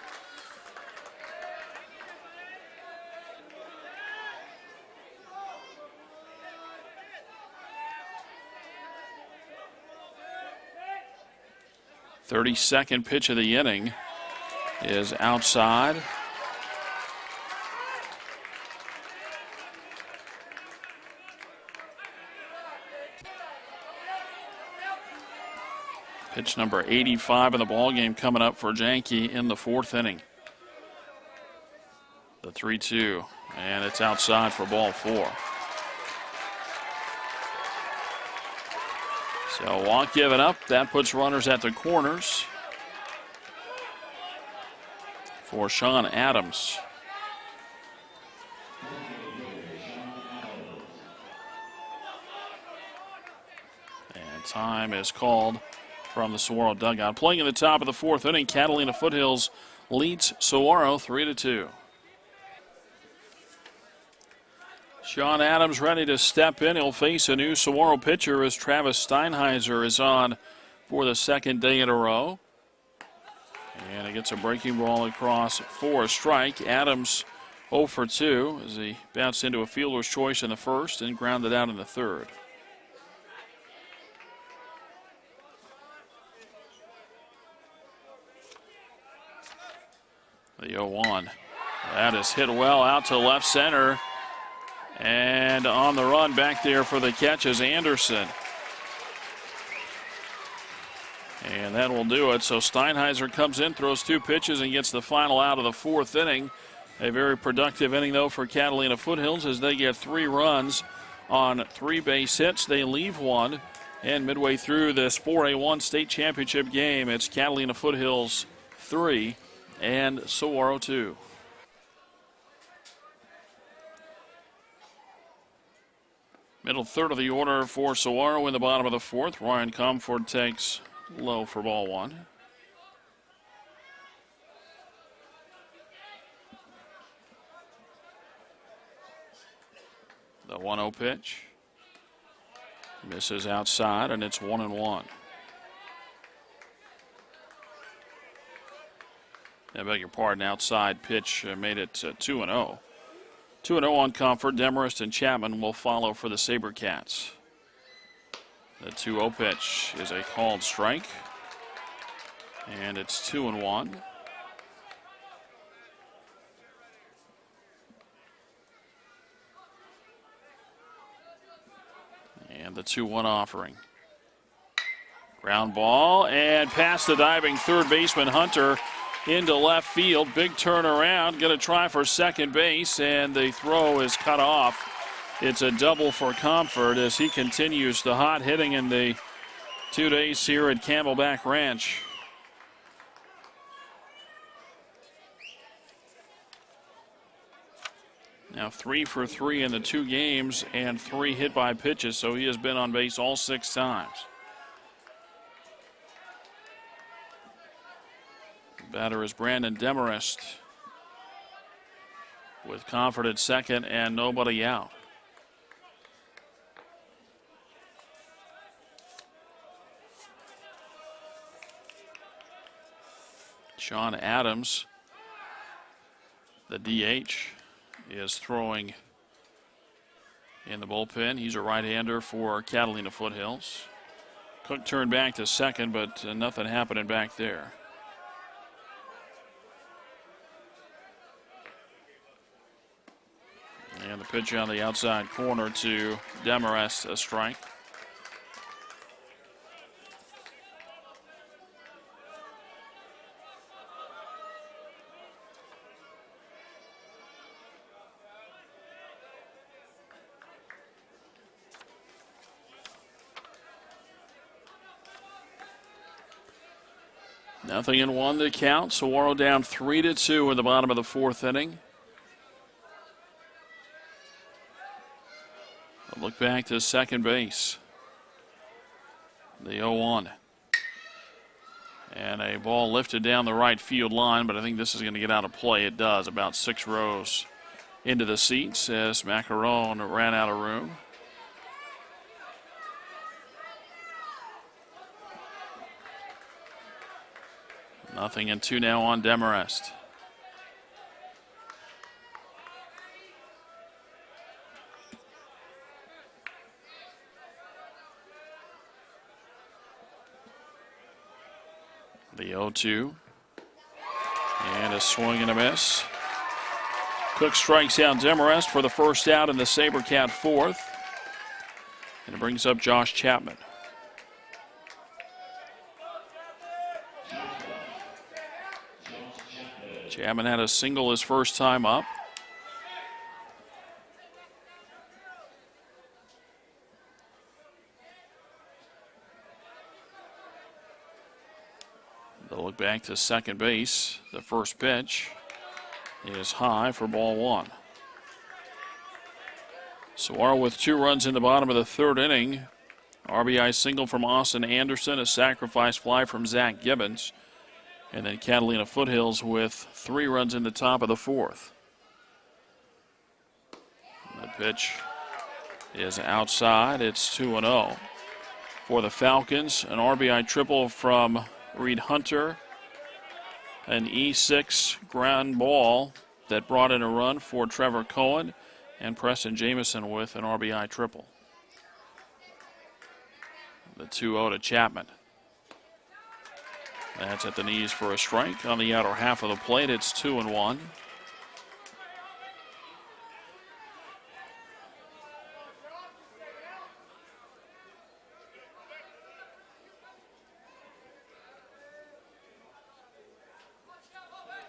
A: Thirty-second pitch of the inning is outside. Pitch number 85 in the ballgame coming up for Janke in the fourth inning. The 3-2, and it's outside for ball 4. So walk given up. That puts runners at the corners for Sean Adams. And time is called from the Saguaro dugout. Playing in the top of the fourth inning, Catalina Foothills leads Saguaro 3-2. Sean Adams ready to step in. He'll face a new Saguaro pitcher as Travis Steinheiser is on for the second day in a row. And he gets a breaking ball across for a strike. Adams 0 for 2 as he bounced into a fielder's choice in the first and grounded out in the third. The 0-1. That is hit well out to left center. And on the run back there for the catch is Anderson. And that will do it. So Steinheiser comes in, throws 2 pitches, and gets the final out of the fourth inning. A very productive inning, though, for Catalina Foothills as they get 3 runs on 3 base hits. They leave 1. And midway through this 4A1 state championship game, it's Catalina Foothills 3 and Saguaro 2. Middle third of the order for Saguaro in the bottom of the fourth. Ryan Comfort takes low for ball 1. The 1-0 pitch. Misses outside, and it's 1-1. I beg your pardon, outside pitch made it 2-0. 2-0 on Comfort. Demarest and Chapman will follow for the SaberCats. The 2-0 pitch is a called strike. And it's 2-1. And the 2-1 offering. Ground ball and past the diving third baseman Hunter into left field. Big turnaround. Going to try for second base, and the throw is cut off. It's a double for Comfort as he continues the hot hitting in the 2 days here at Camelback Ranch. Now 3 for 3 in the 2 games and 3 hit by pitches, so he has been on base all 6 times. The batter is Brandon Demarest with Comfort at second and nobody out. Sean Adams, the DH, is throwing in the bullpen. He's a right-hander for Catalina Foothills. Cook turned back to second, but nothing happening back there. And the pitch on the outside corner to Demarest, a strike. Nothing in 1 to count. Saguaro down 3-2 in the bottom of the fourth inning. A look back to second base. The 0-1. And a ball lifted down the right field line, but I think this is going to get out of play. It does, about 6 rows into the seats as Macaron ran out of room. Nothing in 2 now on Demarest. The 0-2. And a swing and a miss. Cook strikes out Demarest for the first out in the SaberCat fourth. And it brings up Josh Chapman. Chapman had a single his first time up. They'll look back to second base. The first pitch is high for ball one. Saguaro with 2 runs in the bottom of the third inning. RBI single from Austin Anderson, a sacrifice fly from Zach Gibbons. And then Catalina Foothills with 3 runs in the top of the fourth. The pitch is outside. It's 2-0 for the Falcons. An RBI triple from Reed Hunter. An E6 ground ball that brought in a run for Trevor Cohen. And Preston Jamison with an RBI triple. The 2-0 to Chapman. That's at the knees for a strike. On the outer half of the plate, it's 2-1.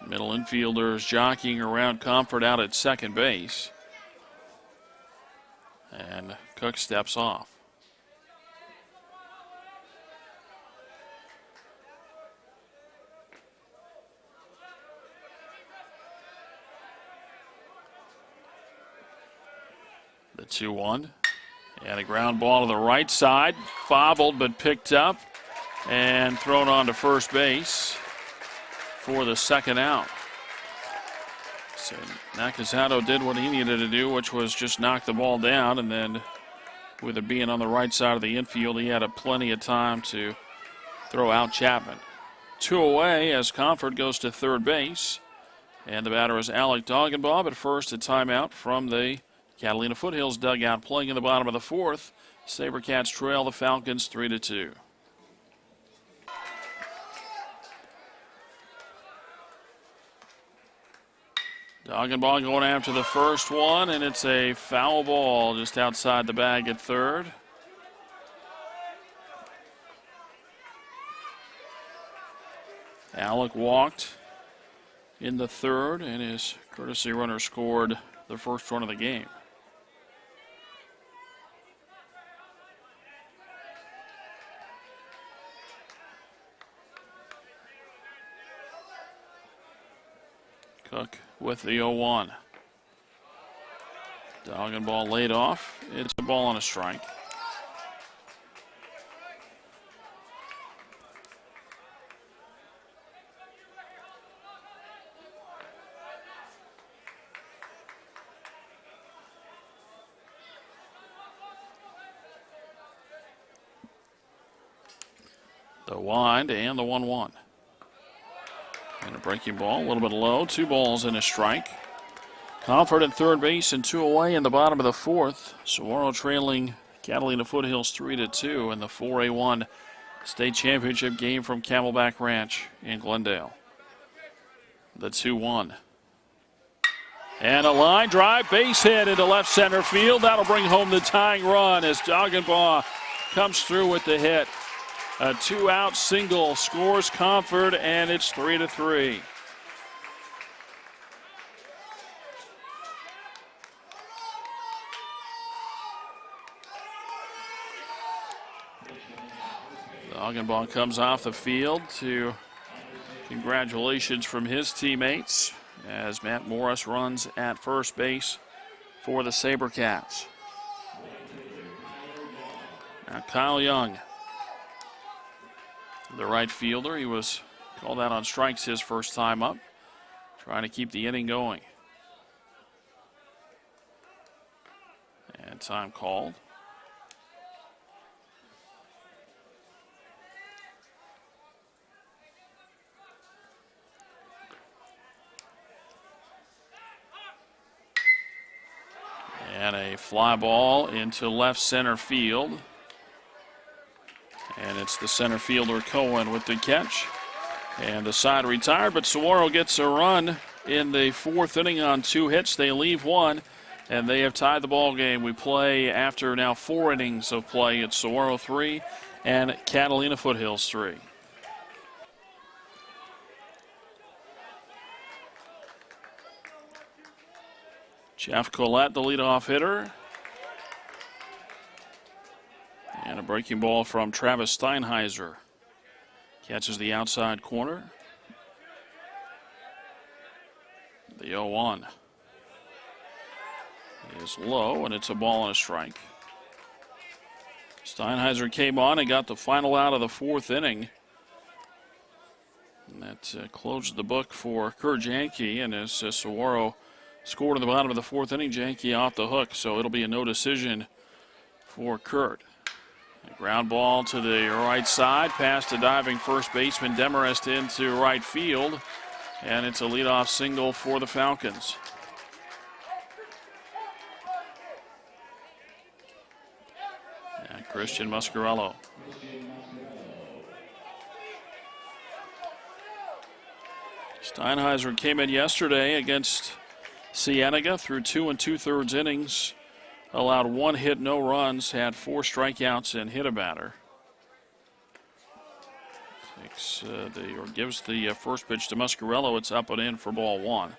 A: Middle infielders jockeying around Comfort out at second base. And Cook steps off. The 2-1. And a ground ball to the right side. Bobbled but picked up and thrown on to first base for the second out. So Nakazato did what he needed to do, which was just knock the ball down, and then with it being on the right side of the infield, he had plenty of time to throw out Chapman. 2 away as Comfort goes to third base, and the batter is Alec Doggenbaugh, but first a timeout from the Catalina Foothills dugout playing in the bottom of the fourth. SaberCats trail the Falcons 3-2. Doggenbaugh going after the first one, and it's a foul ball just outside the bag at third. Alec walked in the third, and his courtesy runner scored the first run of the game. Cook with the 0-1. Doggenbaugh laid off. It's a ball on a strike. The wind and the 1-1. And a breaking ball, a little bit low. 2 balls and a strike. Comfort at third base and 2 away in the bottom of the fourth. Saguaro trailing Catalina Foothills 3-2 in the 4A1 state championship game from Camelback Ranch in Glendale. The 2-1. And a line drive, base hit into left center field. That'll bring home the tying run as Doggenbaugh comes through with the hit. A 2-out single scores Comfort, and it's 3-3. Doggenbaugh comes off the field to congratulations from his teammates as Matt Morris runs at first base for the SaberCats. Now Kyle Young, the right fielder. He was called out on strikes his first time up, trying to keep the inning going. And time called. And a fly ball into left center field. And it's the center fielder Cohen with the catch. And the side retired, but Saguaro gets a run in the fourth inning on 2 hits. They leave 1, and they have tied the ball game. We play after now 4 innings of play. It's Saguaro 3 and Catalina Foothills 3. Jeff Collette, the leadoff hitter. And a breaking ball from Travis Steinheiser. Catches the outside corner. The 0-1 is low, and it's a ball and a strike. Steinheiser came on and got the final out of the fourth inning. And that closed the book for Kurt Janke, and as Saguaro scored in the bottom of the fourth inning, Janke off the hook, so it'll be a no decision for Kurt. A ground ball to the right side, past the diving first baseman Demarest into right field, and it's a leadoff single for the Falcons. And Christian Muscarello. Steinheiser came in yesterday against Cienega through 2 2/3 innings. Allowed 1 hit, no runs, had 4 strikeouts, and hit a batter. Gives the first pitch to Muscarello. It's up and in for ball 1.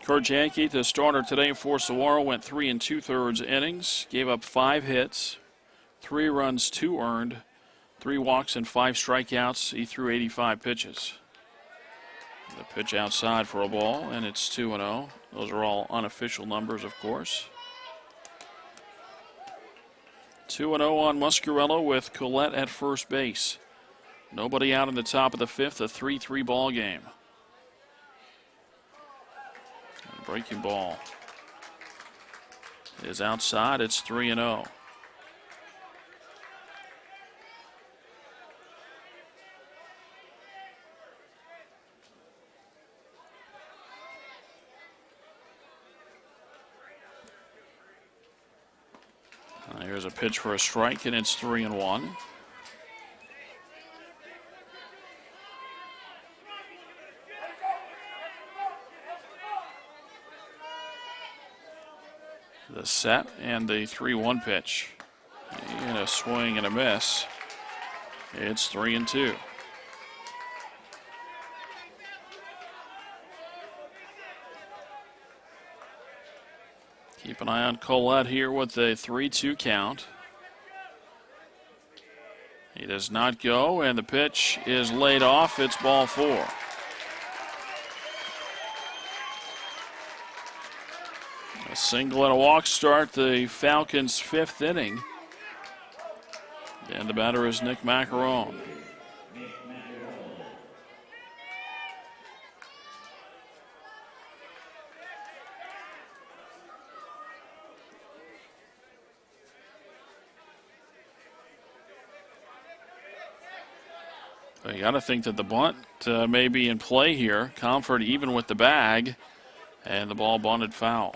A: Kurt Janke, the starter today for Saguaro, went 3 2/3 innings, gave up 5 hits, 3 runs, 2 earned, 3 walks, and 5 strikeouts. He threw 85 pitches. The pitch outside for a ball, and it's 2-0. Those are all unofficial numbers, of course. 2-0 on Muscarello with Collette at first base. Nobody out in the top of the 5th, a 3-3 ball game. And breaking ball is outside. It's 3-0. Here's a pitch for a strike, and it's 3-1. The set and the 3-1 pitch. And a swing and a miss. It's 3-2. Keep an eye on Collette here with a 3-2 count. He does not go, and the pitch is laid off. It's ball 4. A single and a walk start the Falcons' 5th inning. And the batter is Nick Macaron. You got to think that the bunt may be in play here. Comfort even with the bag, and the ball bunted foul.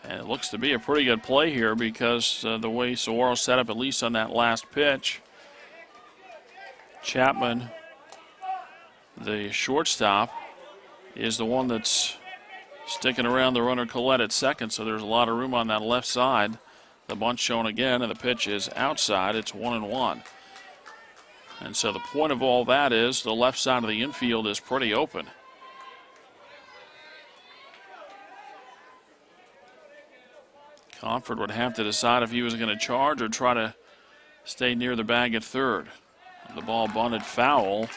A: And it looks to be a pretty good play here because the way Saguaro set up, at least on that last pitch, Chapman, the shortstop, is the one that's sticking around the runner Collette at second, so there's a lot of room on that left side. The bunt shown again, and the pitch is outside. It's 1-1. And so the point of all that is the left side of the infield is pretty open. Comfort would have to decide if he was going to charge or try to stay near the bag at third. The ball bunted foul.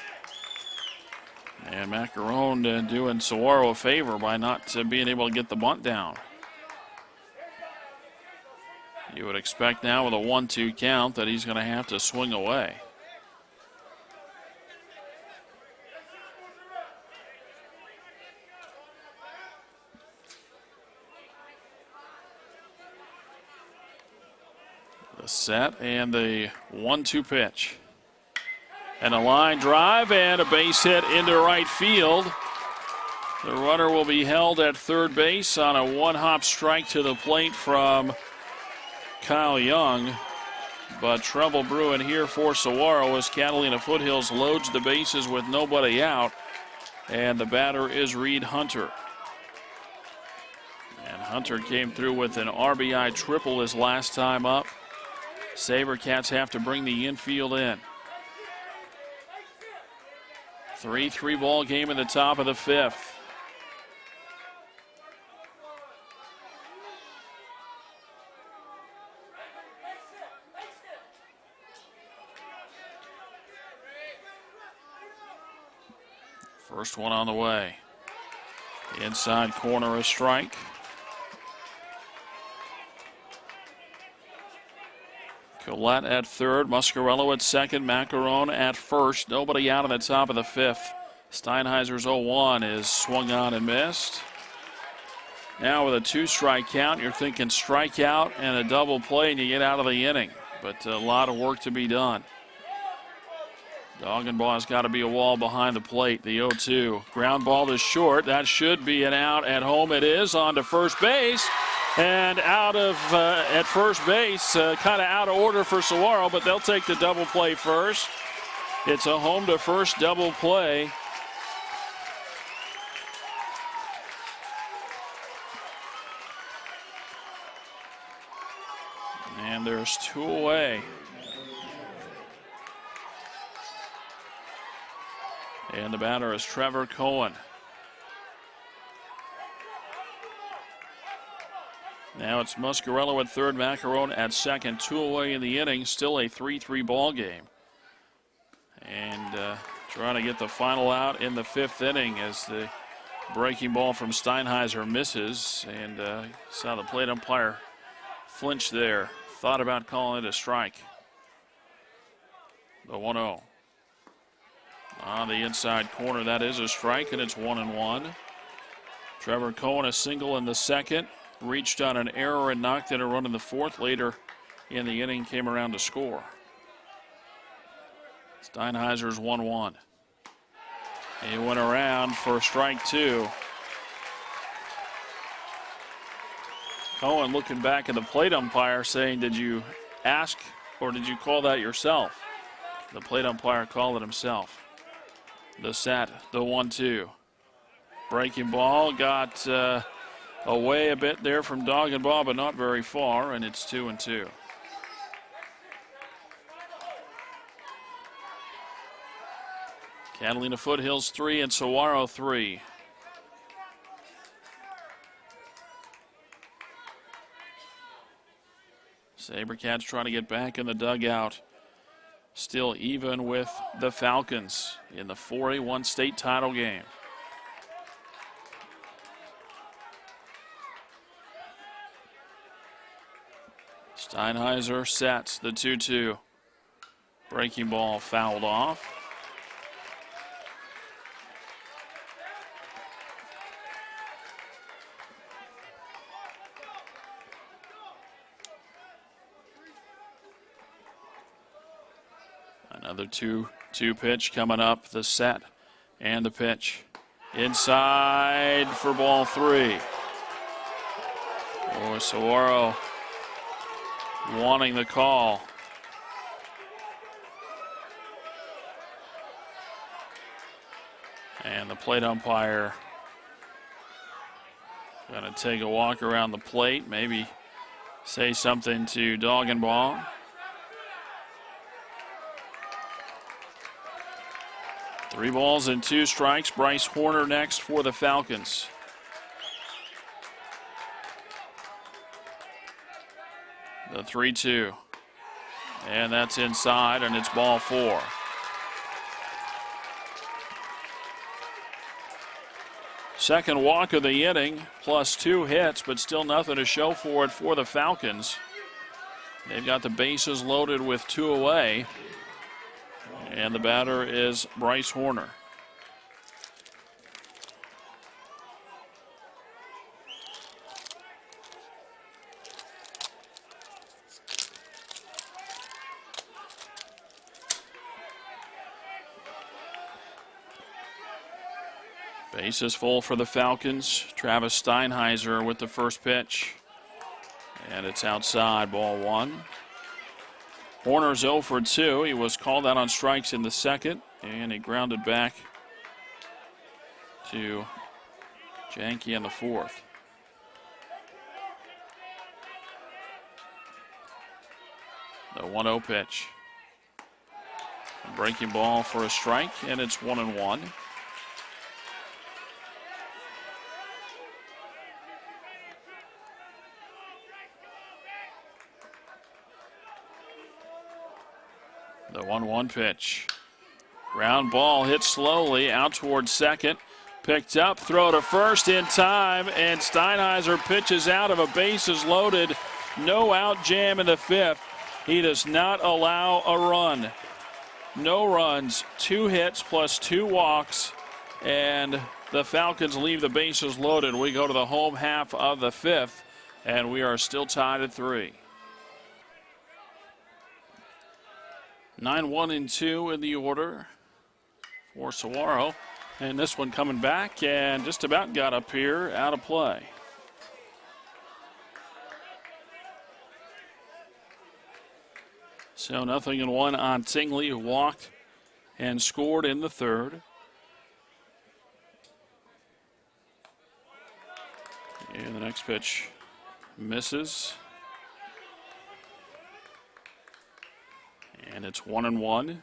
A: And Macaron doing Saguaro a favor by not being able to get the bunt down. You would expect now with a 1-2 count that he's going to have to swing away. The set and the 1-2 pitch. And a line drive and a base hit into right field. The runner will be held at third base on a one-hop strike to the plate from Kyle Young. But trouble brewing here for Saguaro as Catalina Foothills loads the bases with nobody out. And the batter is Reed Hunter. And Hunter came through with an RBI triple his last time up. SaberCats have to bring the infield in. 3-3 ball game in the top of the fifth. First one on the way. Inside corner, a strike. Collette at third, Muscarello at second, Macaron at first. Nobody out on the top of the fifth. Steinheiser's 0-1 is swung on and missed. Now with a 2-strike count, you're thinking strikeout and a double play and you get out of the inning. But a lot of work to be done. Doggenbaugh's got to be a wall behind the plate. The 0-2. Ground ball is short. That should be an out at home. It is on to first base. And out of at first base, kind of out of order for Saguaro, but they'll take the double play first. It's a home to first double play. And there's 2 away. And the batter is Trevor Cohen. Now it's Muscarello at third, Macaron at second. 2 away in the inning, still a 3-3 ball game. And trying to get the final out in the fifth inning as the breaking ball from Steinheiser misses. And saw the plate umpire flinch there. Thought about calling it a strike. The 1-0. On the inside corner, that is a strike, and it's 1-1. Trevor Cohen a single in the second. Reached on an error and knocked in a run in the fourth. Later in the inning, came around to score. Steinheiser's 1-1. He went around for strike 2. Cohen looking back at the plate umpire saying, did you ask or did you call that yourself? The plate umpire called it himself. The set, the 1-2. Breaking ball got away a bit there from Doggenbaugh, but not very far, and it's 2-2. Catalina Foothills 3 and Saguaro 3. SaberCats trying to get back in the dugout. Still even with the Falcons in the 4A1 state title game. Steinheiser sets the 2-2. Breaking ball fouled off. Another 2-2 pitch coming up, the set and the pitch. Inside for ball 3. Oh, Saguaro wanting the call. And the plate umpire going to take a walk around the plate, maybe say something to Doggenbaugh. Three balls and 2 strikes. Bryce Horner next for the Falcons. The 3-2. And that's inside, and it's ball 4. Second walk of the inning, plus 2 hits, but still nothing to show for it for the Falcons. They've got the bases loaded with 2 away. And the batter is Bryce Horner. Bases full for the Falcons. Travis Steinheiser with the first pitch. And it's outside, ball 1. Horner's 0 for 2. He was called out on strikes in the second, and he grounded back to Janke in the fourth. The 1-0 pitch. breaking ball for a strike, and it's 1-1. The 1-1 pitch. Ground ball hit slowly out towards second. Picked up, throw to first in time, and Steinheiser pitches out of a bases loaded, no out jam in the fifth. He does not allow a run. No runs, 2 hits plus 2 walks, and the Falcons leave the bases loaded. We go to the home half of the fifth, and we are still tied at 3. 9-1-2 in the order for Saguaro. And this one coming back and just about got up here, out of play. So 0-1 on Tingley, who walked and scored in the third. And the next pitch misses. And it's 1-1.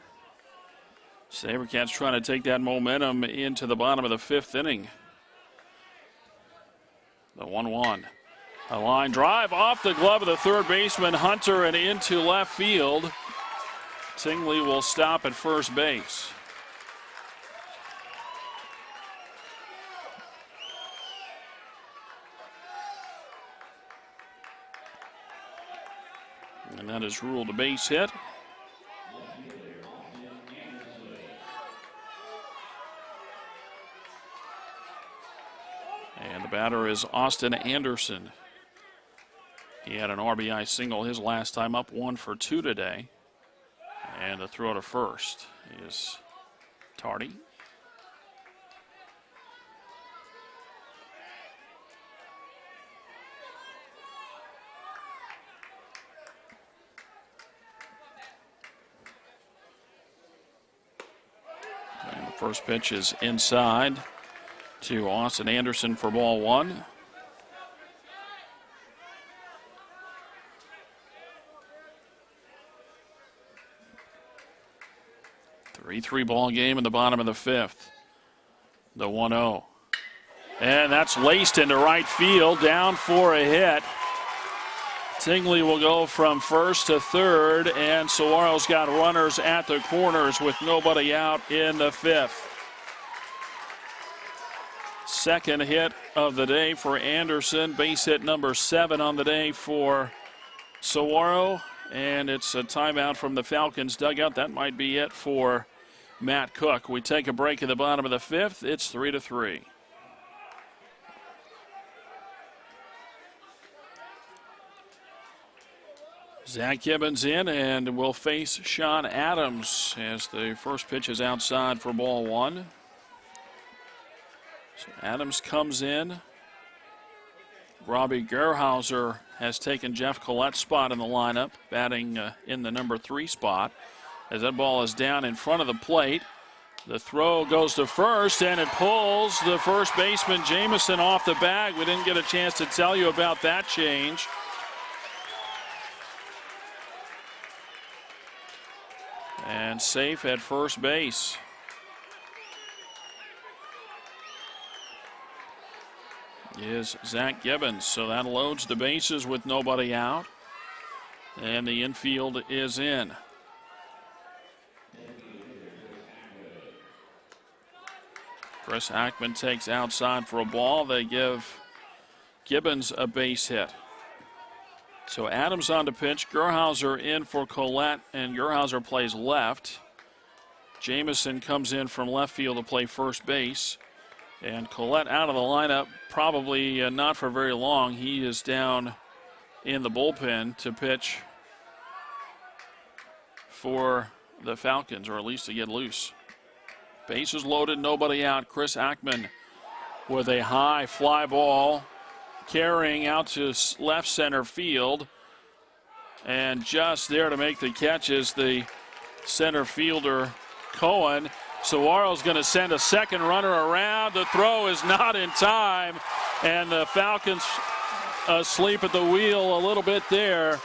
A: SaberCats trying to take that momentum into the bottom of the fifth inning. The 1-1. A line drive off the glove of the third baseman, Hunter, and into left field. Tingley will stop at first base. And that is ruled a base hit. And the batter is Austin Anderson. He had an RBI single his last time up, 1 for 2 today. And the throw to first is tardy. And the first pitch is inside to Austin Anderson for ball 1. A 3-3 ball game in the bottom of the fifth. The 1-0. And that's laced into right field, down for a hit. Tingley will go from first to third, and Saguaro's got runners at the corners with nobody out in the fifth. Second hit of the day for Anderson. Base hit number 7 on the day for Saguaro. And it's a timeout from the Falcons dugout. That might be it for Matt Cook. We take a break in the bottom of the fifth. It's 3-3. Zach Gibbons in and will face Sean Adams as the first pitch is outside for ball 1. So Adams comes in. Robbie Gerhauser has taken Jeff Collette's spot in the lineup, batting in the number 3 spot. As that ball is down in front of the plate, the throw goes to first, and it pulls the first baseman Jamison off the bag. We didn't get a chance to tell you about that change. And safe at first base. Is Zach Gibbons. So that loads the bases with nobody out. And the infield is in. Chris Ackman takes outside for a ball. They give Gibbons a base hit. So Adams on to pitch. Gerhauser in for Collette, and Gerhauser plays left. Jamison comes in from left field to play first base. And Collette out of the lineup, probably not for very long. He is down in the bullpen to pitch for the Falcons, or at least to get loose. Bases loaded, nobody out. Chris Ackman with a high fly ball carrying out to left center field. And just there to make the catch is the center fielder, Cohen. Saguaro's going to send a second runner around. The throw is not in time, and the Falcons asleep at the wheel a little bit there.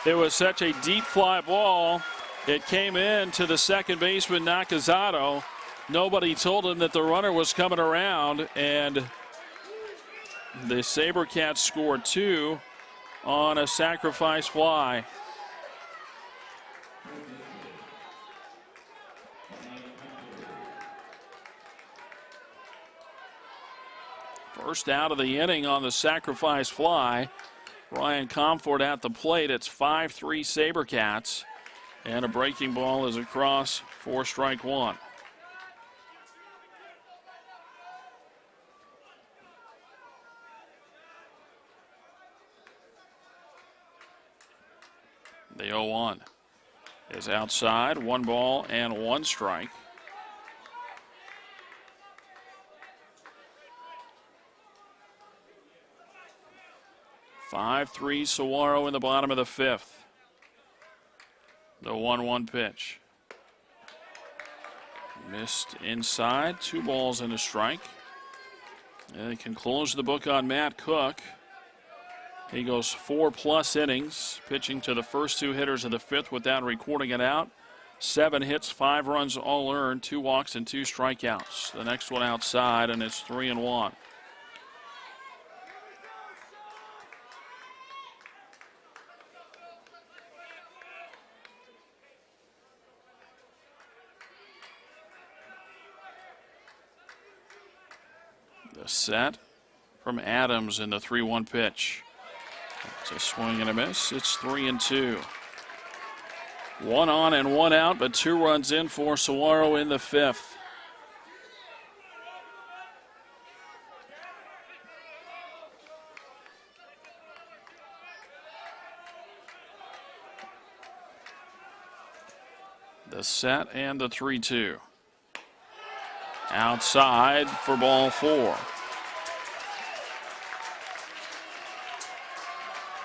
A: It was such a deep fly ball It came in to the second baseman, Nakazato. Nobody told him that the runner was coming around, and the SaberCats scored 2 on a sacrifice fly. First out of the inning on the sacrifice fly. Ryan Comfort at the plate. It's 5-3 SaberCats. And a breaking ball is across for strike one. The 0-1 is outside. 1 ball and 1 strike. Five-3 Saguaro in the bottom of the 5th. The 1-1 pitch. Missed inside. 2 balls and a strike. And they can close the book on Matt Cook. He goes 4+ innings, pitching to the first 2 hitters of the 5th without recording it out. 7 hits, 5 runs all earned, 2 walks and 2 strikeouts. The next one outside, and it's 3-1. The set from Adams in the 3-1 pitch. It's a swing and a miss. It's 3-2. 1 on and 1 out, but 2 runs in for Saguaro in the 5th. The set and the 3-2. Outside for ball 4.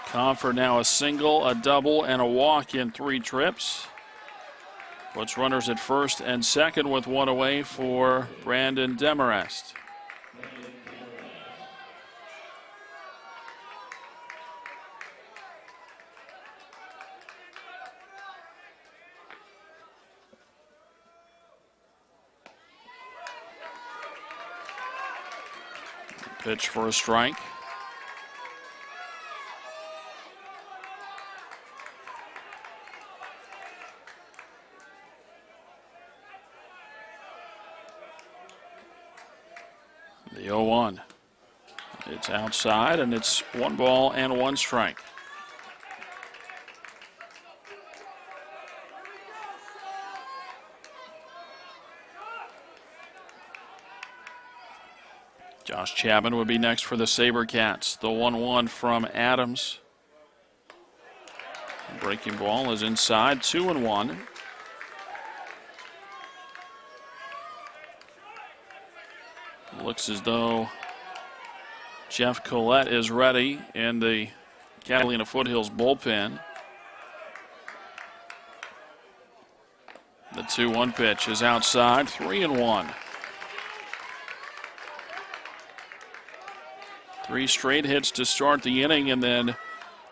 A: Comfort now a single, a double, and a walk in 3 trips. Puts runners at first and second with 1 away for Brandon Demarest. Pitch for a strike. The 0-1. It's outside, and it's 1 ball and 1 strike. Josh Chapman would be next for the SaberCats. The 1-1 from Adams. Breaking ball is inside, 2-1. Looks as though Jeff Collette is ready in the Catalina Foothills bullpen. The 2-1 pitch is outside, 3-1. 3 straight hits to start the inning, and then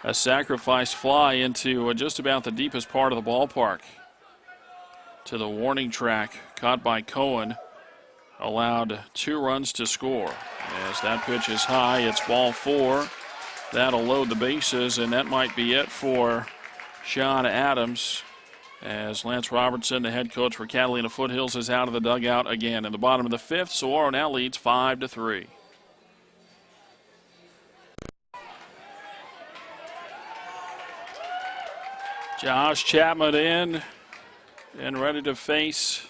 A: a sacrifice fly into just about the deepest part of the ballpark. To the warning track, caught by Cohen. Allowed 2 runs to score. As that pitch is high, it's ball 4. That'll load the bases, and that might be it for Sean Adams. As Lance Robertson, the head coach for Catalina Foothills, is out of the dugout again. In the bottom of the 5th, Saguaro now leads 5-3. Josh Chapman in and ready to face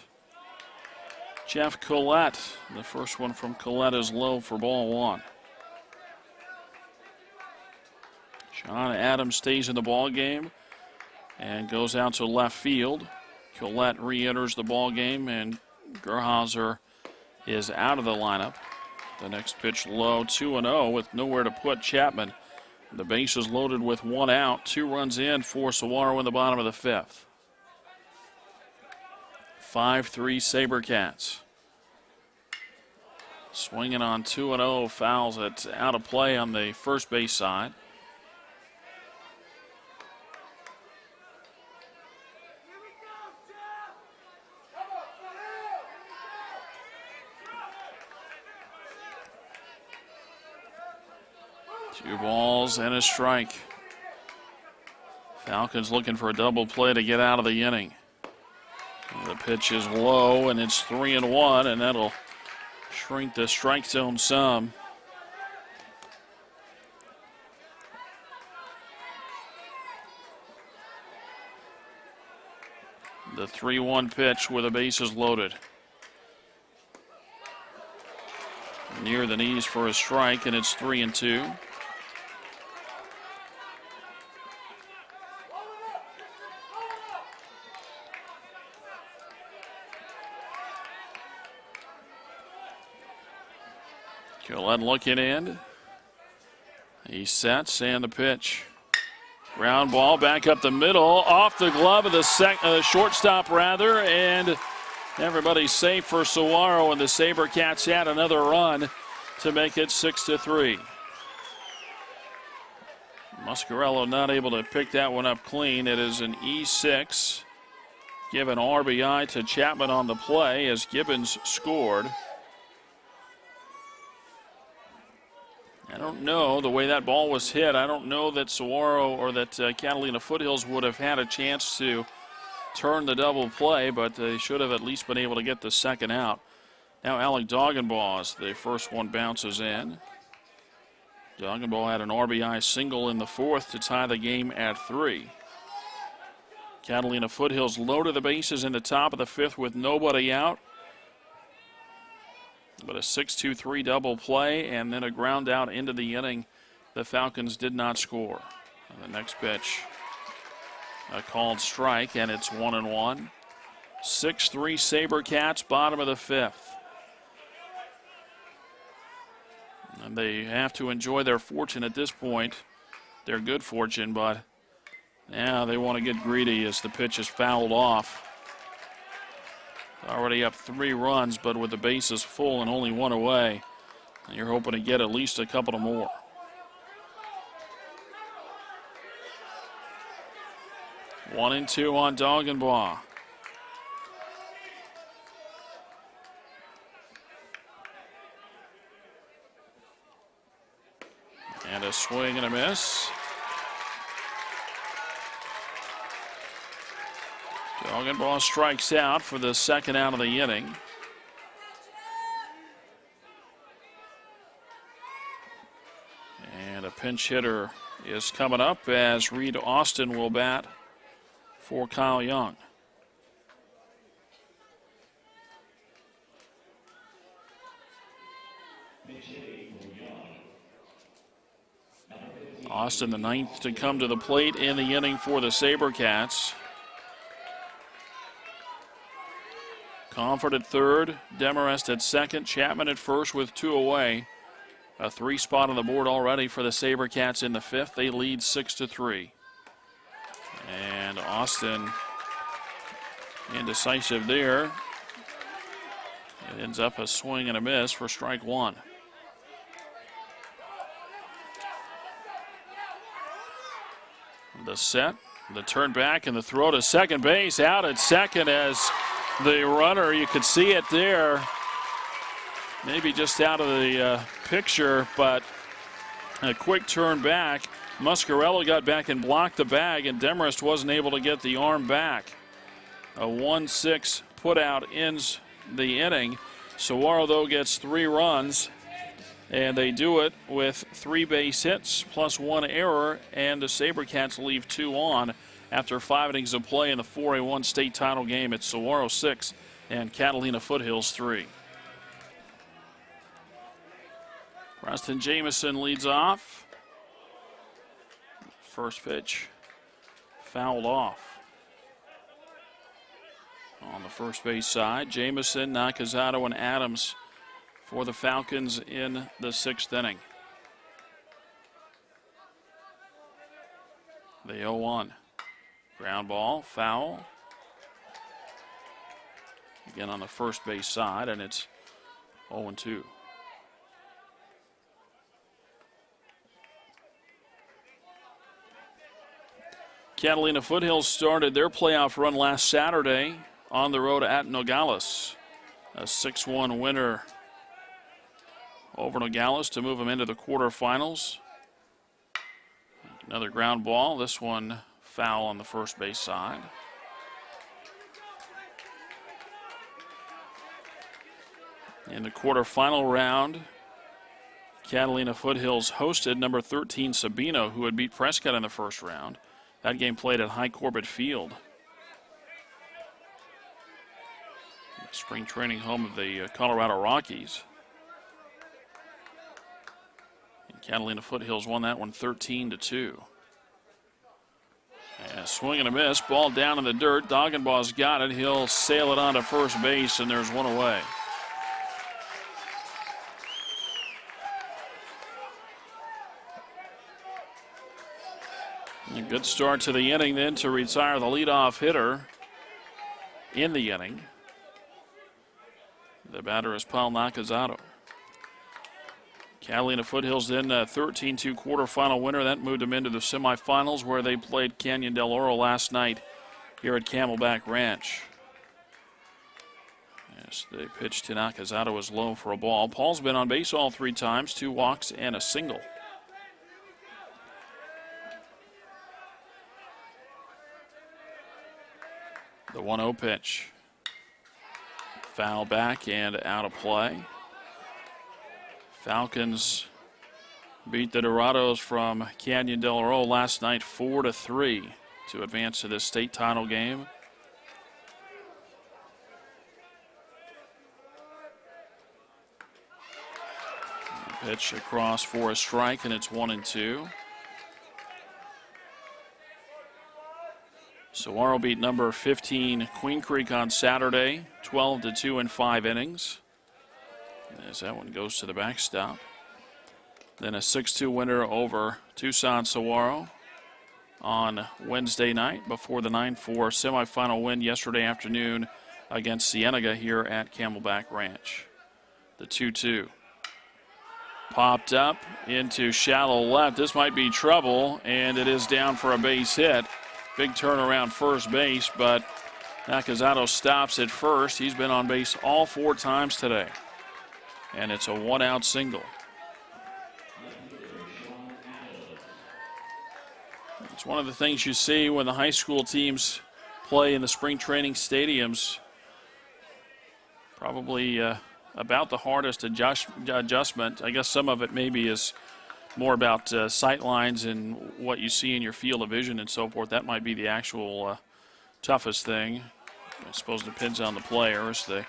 A: Jeff Collette. The first one from Collette is low for ball 1. Sean Adams stays in the ball game and goes out to left field. Collette re-enters the ball game, and Gerhauser is out of the lineup. The next pitch low, 2-0 with nowhere to put Chapman. The base is loaded with 1 out. 2 runs in for Saguaro in the bottom of the 5th. 5-3 SaberCats. Swinging on 2-0, fouls it out of play on the first base side. 2 balls and a strike. Falcons looking for a double play to get out of the inning. The pitch is low, and it's 3-1, and that'll shrink the strike zone some. The 3-1 pitch with the bases loaded. Near the knees for a strike, and it's 3-2. Gillette looking in. He sets, and the pitch. Ground ball back up the middle, off the glove of the shortstop rather, and everybody's safe for Saguaro, and the SaberCats had another run to make it 6-3. Muscarello not able to pick that one up clean. It is an E6. Give an RBI to Chapman on the play as Gibbons scored. I don't know, the way that ball was hit, I don't know that Saguaro or that Catalina Foothills would have had a chance to turn the double play, but they should have at least been able to get the second out. Now Alec Doggenbaugh, the first one bounces in. Doggenbaugh had an RBI single in the fourth to tie the game at 3. Catalina Foothills loaded the bases in the top of the fifth with nobody out. But a 6-2-3 double play and then a ground out into the inning. The Falcons did not score. And the next pitch, a called strike, and it's 1-1. 6-3 SaberCats, bottom of the fifth. And they have to enjoy their fortune at this point. Their good fortune, but now they want to get greedy as the pitch is fouled off. Already up 3 runs, but with the bases full and only 1 away. And you're hoping to get at least a couple of more. One and 2 on Doggenbaugh. And a swing and a miss. Doggenbaugh strikes out for the second out of the inning. And a pinch hitter is coming up as Reed Austin will bat for Kyle Young. Austin, the 9th to come to the plate in the inning for the SaberCats. Comfort at third, Demarest at second, Chapman at first with 2 away. A 3 spot on the board already for the SaberCats in the fifth. They lead 6-3. And Austin indecisive there. It ends up a swing and a miss for strike 1. The set, the turn back, and the throw to second base. Out at second as the runner, you could see it there, maybe just out of the picture, but a quick turn back. Muscarello got back and blocked the bag, and Demarest wasn't able to get the arm back. A 1-6 putout ends the inning. Saguaro, though, gets 3 runs, and they do it with 3 base hits plus 1 error, and the SaberCats leave 2 on after 5 innings of play in the 4A1 state title game. It's Saguaro 6 and Catalina Foothills 3. Preston Jamison leads off. First pitch fouled off on the first base side. Jamison, Nakazato, and Adams for the Falcons in the 6th inning. The 0-1. Ground ball, foul. Again on the first base side, and it's 0-2. Catalina Foothills started their playoff run last Saturday on the road at Nogales. A 6-1 winner over Nogales to move them into the quarterfinals. Another ground ball. This one foul on the first base side. In the quarterfinal round, Catalina Foothills hosted number 13 Sabino, who had beat Prescott in the first round. That game played at High Corbett Field. Spring training home of the Colorado Rockies. And Catalina Foothills won that one 13-2. And a swing and a miss, ball down in the dirt. Doggenbaugh's got it. He'll sail it on to first base, and there's one away. A good start to the inning then to retire the leadoff hitter in the inning. The batter is Paul Nakazato. Catalina Foothills then a 13-2 quarterfinal winner. That moved them into the semifinals where they played Canyon del Oro last night here at Camelback Ranch. Yes, they pitched to Nakazato as low for a ball. Paul's been on base all 3 times, 2 walks and a single. The 1-0 pitch. Foul back and out of play. Falcons beat the Dorados from Canyon del Oro last night 4-3 to advance to this state title game. Pitch across for a strike, and it's 1-2. Saguaro beat number 15 Queen Creek on Saturday, 12-2 in 5 innings. As that one goes to the backstop. Then a 6-2 winner over Tucson Saguaro on Wednesday night before the 9-4 semifinal win yesterday afternoon against Cienega here at Camelback Ranch. The 2-2. Popped up into shallow left. This might be trouble, and it is down for a base hit. Big turnaround first base, but Nakazato stops at first. He's been on base all 4 times today. And it's a 1-out single. It's one of the things you see when the high school teams play in the spring training stadiums. Probably about the hardest adjustment. I guess some of it maybe is more about sight lines and what you see in your field of vision and so forth. That might be the actual toughest thing. I suppose it depends on the players. The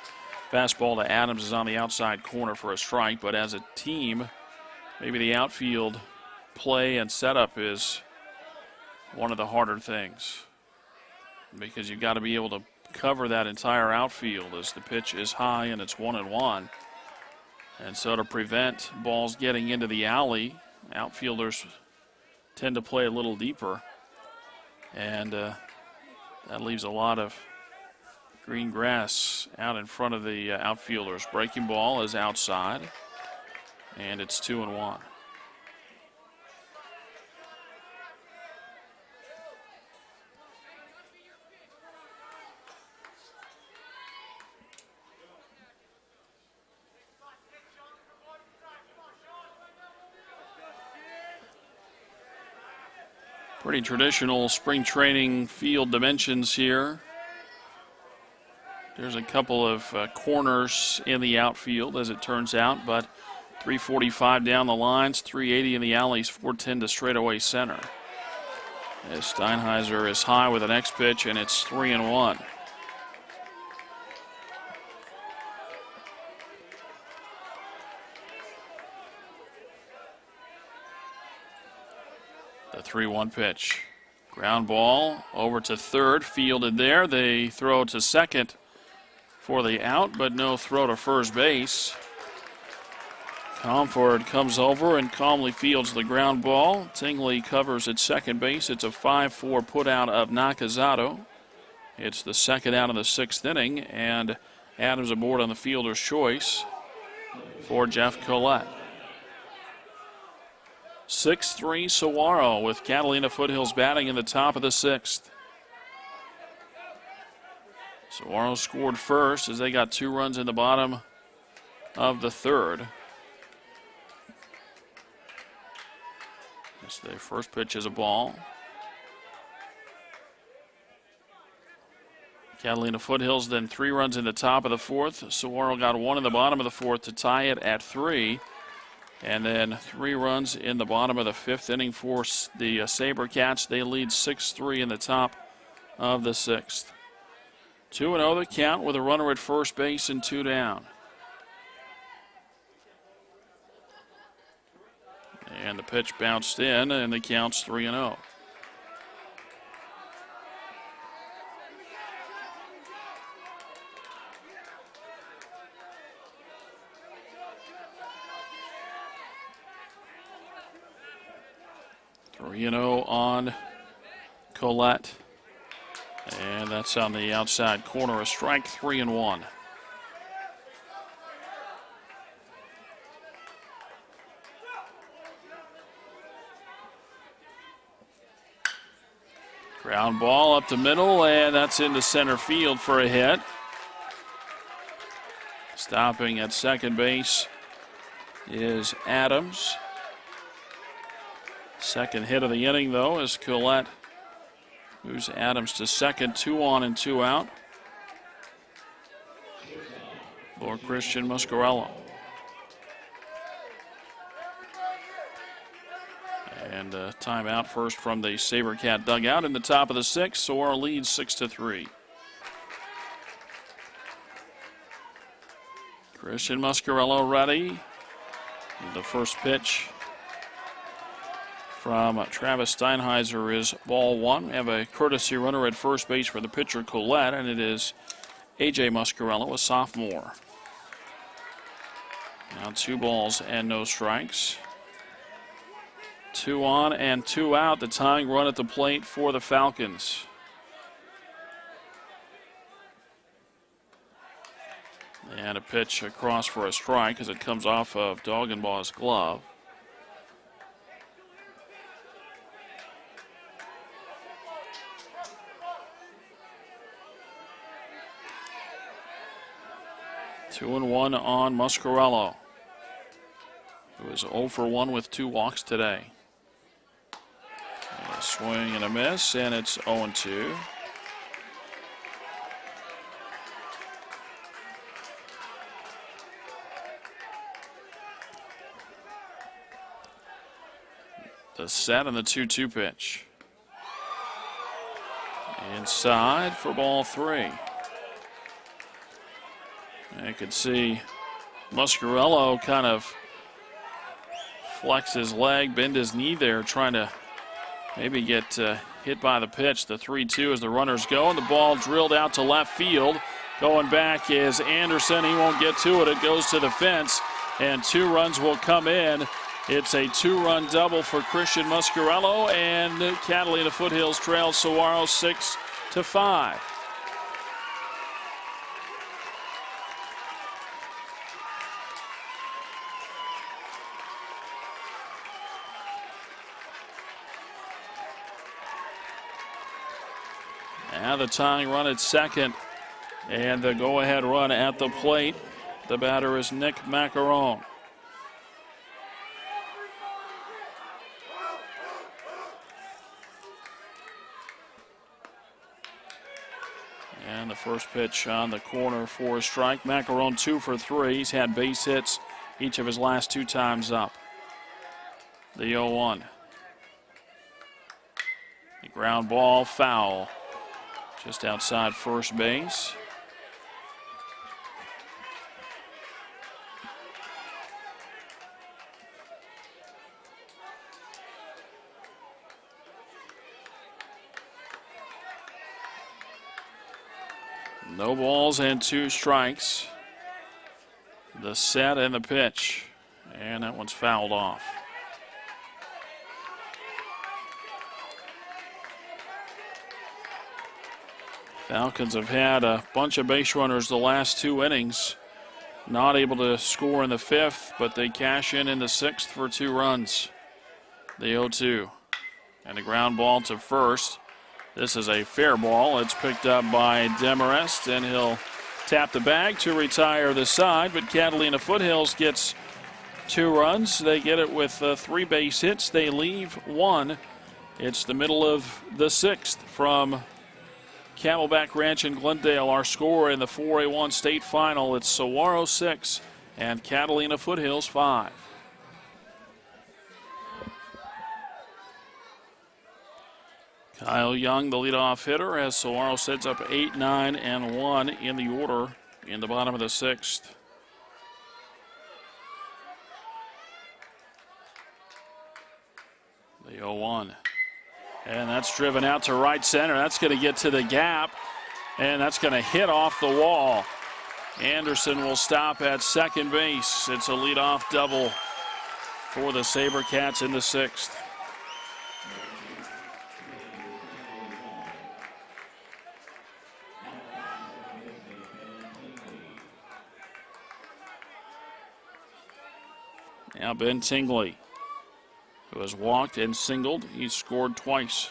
A: fastball to Adams is on the outside corner for a strike, but as a team, maybe the outfield play and setup is one of the harder things because you've got to be able to cover that entire outfield as the pitch is high and it's 1-1. And so to prevent balls getting into the alley, outfielders tend to play a little deeper, and that leaves a lot of green grass out in front of the outfielders. Breaking ball is outside, and it's 2-1. Pretty traditional spring training field dimensions here. There's a couple of corners in the outfield, as it turns out, but 345 down the lines, 380 in the alleys, 410 to straightaway center. As Steinheiser is high with the next pitch, and it's 3-1. The 3-1 pitch. Ground ball over to third, fielded there. They throw to second for the out, but no throw to first base. Comfort comes over and calmly fields the ground ball. Tingley covers at second base. It's a 5-4 put out of Nakazato. It's the second out of the 6th inning, and Adams aboard on the fielder's choice for Jeff Collette. 6-3 Saguaro with Catalina Foothills batting in the top of the 6th. Saguaro scored first as they got 2 runs in the bottom of the 3rd. As the first pitch is a ball. Catalina Foothills then 3 runs in the top of the 4th. Saguaro got 1 in the bottom of the 4th to tie it at 3. And then 3 runs in the bottom of the 5th inning for the SaberCats. They lead 6-3 in the top of the 6th. 2-0 the count with a runner at first base and 2 down. And the pitch bounced in, and the count's 3-0. On Colette. And that's on the outside corner. A strike, 3-1. Ground ball up the middle, and that's into center field for a hit. Stopping at second base is Adams. Second hit of the inning, though, is Collette moves Adams to second. 2 on and 2 out for Christian Muscarello. And a timeout first from the SaberCat dugout in the top of the 6th. Saguaro leads 6-3. Christian Muscarello ready. The first pitch from Travis Steinheiser is ball 1. We have a courtesy runner at first base for the pitcher Colette, and it is A.J. Muscarello, a sophomore. Now 2 balls and no strikes. 2 on and 2 out. The tying run at the plate for the Falcons. And a pitch across for a strike as it comes off of Doggenbaugh's glove. Two and 1 on Muscarello, who is 0 for 1 with 2 walks today. And a swing and a miss, and it's 0 and 2. The set and the 2-2 pitch. Inside for ball 3. I could see Muscarello kind of flex his leg, bend his knee there, trying to maybe get hit by the pitch. The 3-2 as the runners go, and the ball drilled out to left field. Going back is Anderson. He won't get to it. It goes to the fence, and 2 runs will come in. It's a 2-run double for Christian Muscarello, and Catalina Foothills trails Saguaro 6-5. Now the tying run at second, and the go-ahead run at the plate. The batter is Nick Macaron. And the first pitch on the corner for a strike. Macaron 2 for 3. He's had base hits each of his last 2 times up. The 0-1. The ground ball foul. Just outside first base. No balls and 2 strikes. The set and the pitch. And that one's fouled off. Falcons have had a bunch of base runners the last 2 innings. Not able to score in the 5th, but they cash in the 6th for 2 runs. The 0-2. And a ground ball to first. This is a fair ball. It's picked up by Demarest, and he'll tap the bag to retire the side, but Catalina Foothills gets 2 runs. They get it with 3 base hits. They leave 1. It's the middle of the 6th from Camelback Ranch in Glendale. Our score in the 4A1 state final, it's Saguaro 6 and Catalina Foothills 5. Kyle Young, the leadoff hitter, as Saguaro sets up 8, 9, and 1 in the order in the bottom of the 6th. The 0-1. And that's driven out to right center. That's going to get to the gap, and that's going to hit off the wall. Anderson will stop at second base. It's a leadoff double for the SaberCats in the 6th. Now Ben Tingley, who has walked and singled. He's scored twice.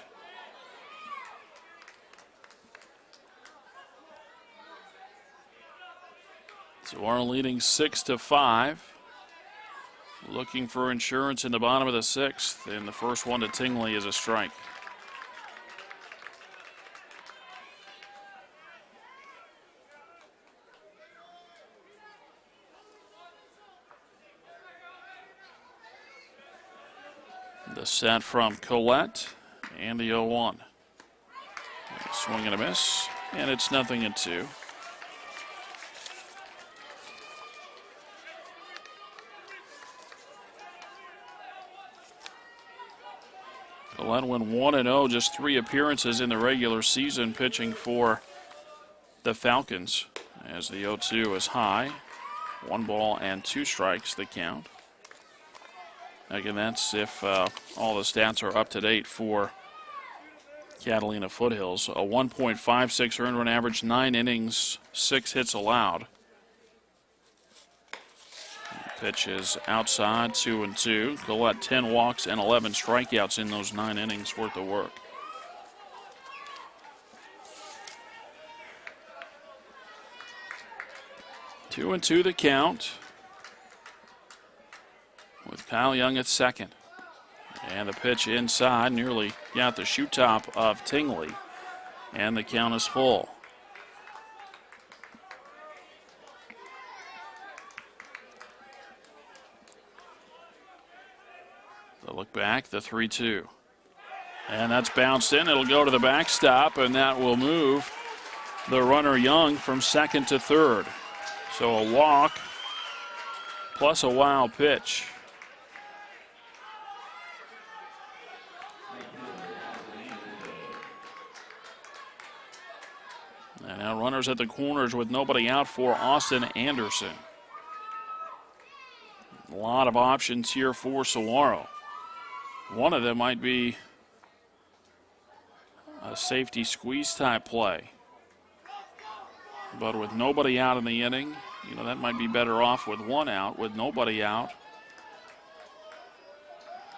A: Saguaro leading 6-5. Looking for insurance in the bottom of the 6th, and the first one to Tingley is a strike. The set from Collette and the 0-1. Swing and a miss, and it's 0-2. Collette went 1-0, just 3 appearances in the regular season pitching for the Falcons, as the 0-2 is high. 1 ball and 2 strikes the count. Again, that's if all the stats are up to date for Catalina Foothills. A 1.56 earned run average, 9 innings, 6 hits allowed. Pitch is outside, 2-2. Collette 10 walks and 11 strikeouts in those 9 innings worth of work. Two and two the count, with Kyle Young at second. And the pitch inside nearly got the shoe top of Tingley. And the count is full. The look back, the 3-2. And that's bounced in. It'll go to the backstop, and that will move the runner Young from second to third. So a walk plus a wild pitch. And now runners at the corners with nobody out for Austin Anderson. A lot of options here for Saguaro. One of them might be a safety squeeze type play. But with nobody out in the inning, you know, that might be better off with 1 out. With nobody out,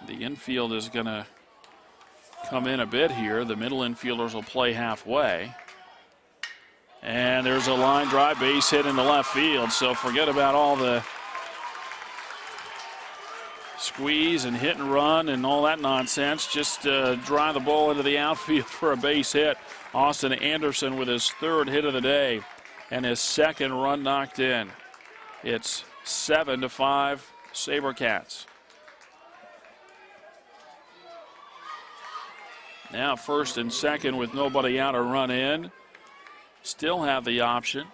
A: the infield is going to come in a bit here. The middle infielders will play halfway. And there's a line drive base hit into left field. So forget about all the squeeze and hit and run and all that nonsense. Just drive the ball into the outfield for a base hit. Austin Anderson with his 3rd hit of the day and his 2nd run knocked in. It's 7-5 SaberCats. Now first and second with nobody out, a run in. Still have the option,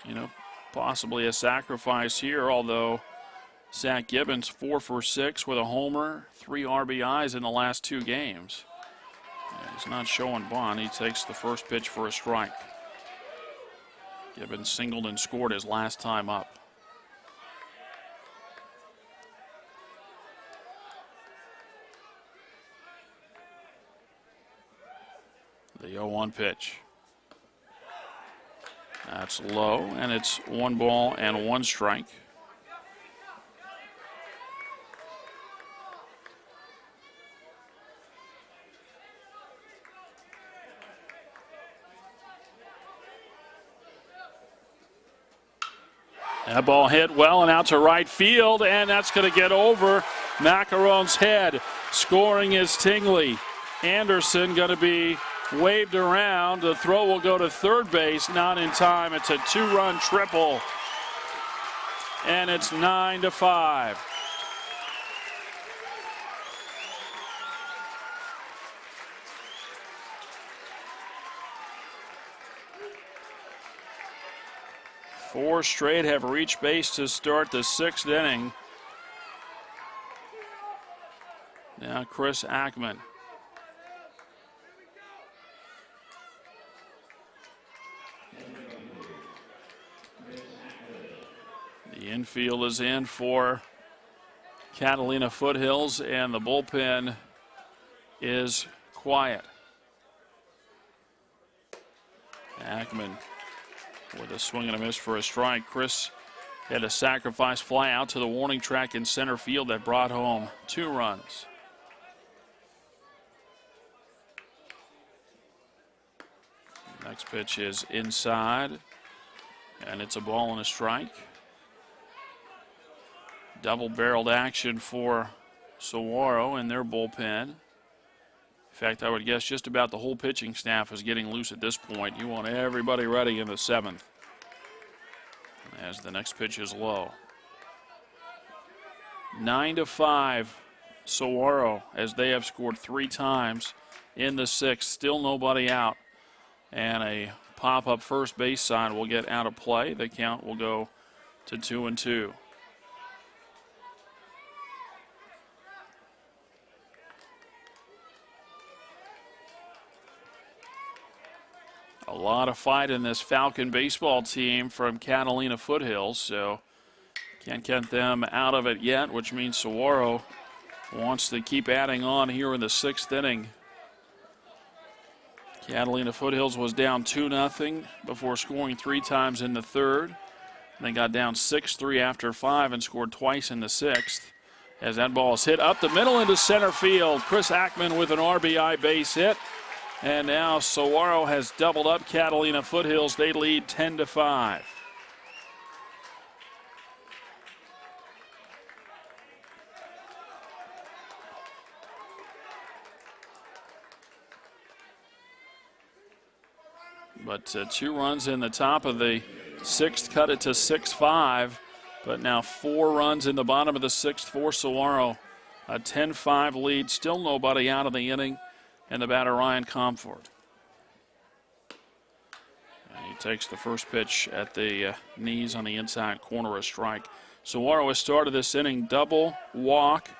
A: you know, possibly a sacrifice here, although Zach Gibbons 4 for 6 with a homer, 3 RBIs in the last 2 games. He's not showing bunt. He takes the first pitch for a strike. Gibbons singled and scored his last time up. The 0-1 pitch. That's low, and it's 1 ball and 1 strike. That ball hit well and out to right field, and that's going to get over Macaron's head. Scoring is Tingley. Anderson going to be waved around. The throw will go to third base, not in time. It's a 2-run triple, and it's 9-5. Four straight have reached base to start the 6th inning. Now Chris Ackman. The infield is in for Catalina Foothills, and the bullpen is quiet. Ackman with a swing and a miss for a strike. Chris had a sacrifice fly out to the warning track in center field that brought home 2 runs. Next pitch is inside, and it's a ball and a strike. Double-barreled action for Saguaro in their bullpen. In fact, I would guess just about the whole pitching staff is getting loose at this point. You want everybody ready in the 7th as the next pitch is low. 9-5 Saguaro, as they have scored 3 times in the 6th. Still nobody out. And a pop-up first base side will get out of play. The count will go to 2-2. A lot of fight in this Falcon baseball team from Catalina Foothills, so can't get them out of it yet, which means Saguaro wants to keep adding on here in the 6th inning. Catalina Foothills was down 2-0 before scoring 3 times in the 3rd. They got down 6-3 after 5 and scored twice in the 6th. As that ball is hit up the middle into center field. Chris Ackman with an RBI base hit. And now Saguaro has doubled up Catalina Foothills. They lead 10-5. But 2 runs in the top of the 6th cut it to 6-5. But now 4 runs in the bottom of the 6th for Saguaro. A 10-5 lead. Still nobody out of the inning. And the batter, Ryan Comfort. And he takes the first pitch at the knees on the inside corner, a strike. Saguaro has started this inning double, walk,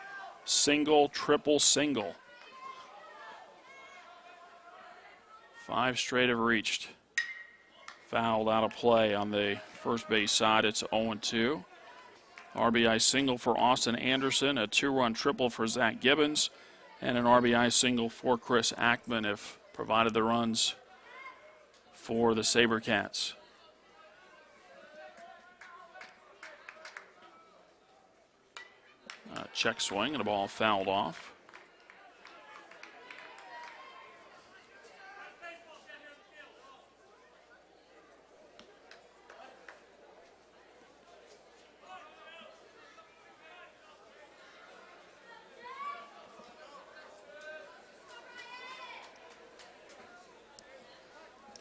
A: single, triple, single. 5 straight have reached. Fouled out of play on the first base side. It's 0-2. RBI single for Austin Anderson, a 2-run triple for Zach Gibbons, and an RBI single for Chris Ackman if provided the runs for the SaberCats. Check swing and a ball fouled off.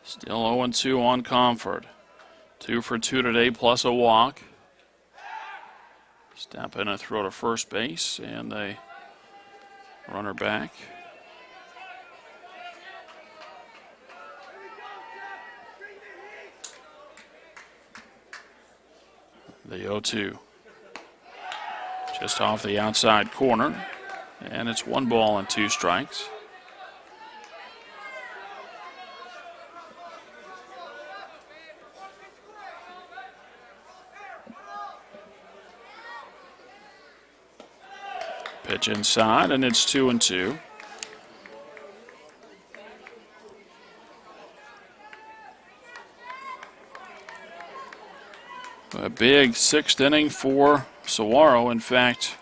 A: Still 0-2 on Comfort. 2 for 2 today, plus a walk. Step in and throw to first base, and they run her back. The 0-2. Just off the outside corner, and it's 1 ball and 2 strikes. Pitch inside, and it's 2-2. A big 6th inning for Saguaro. In fact,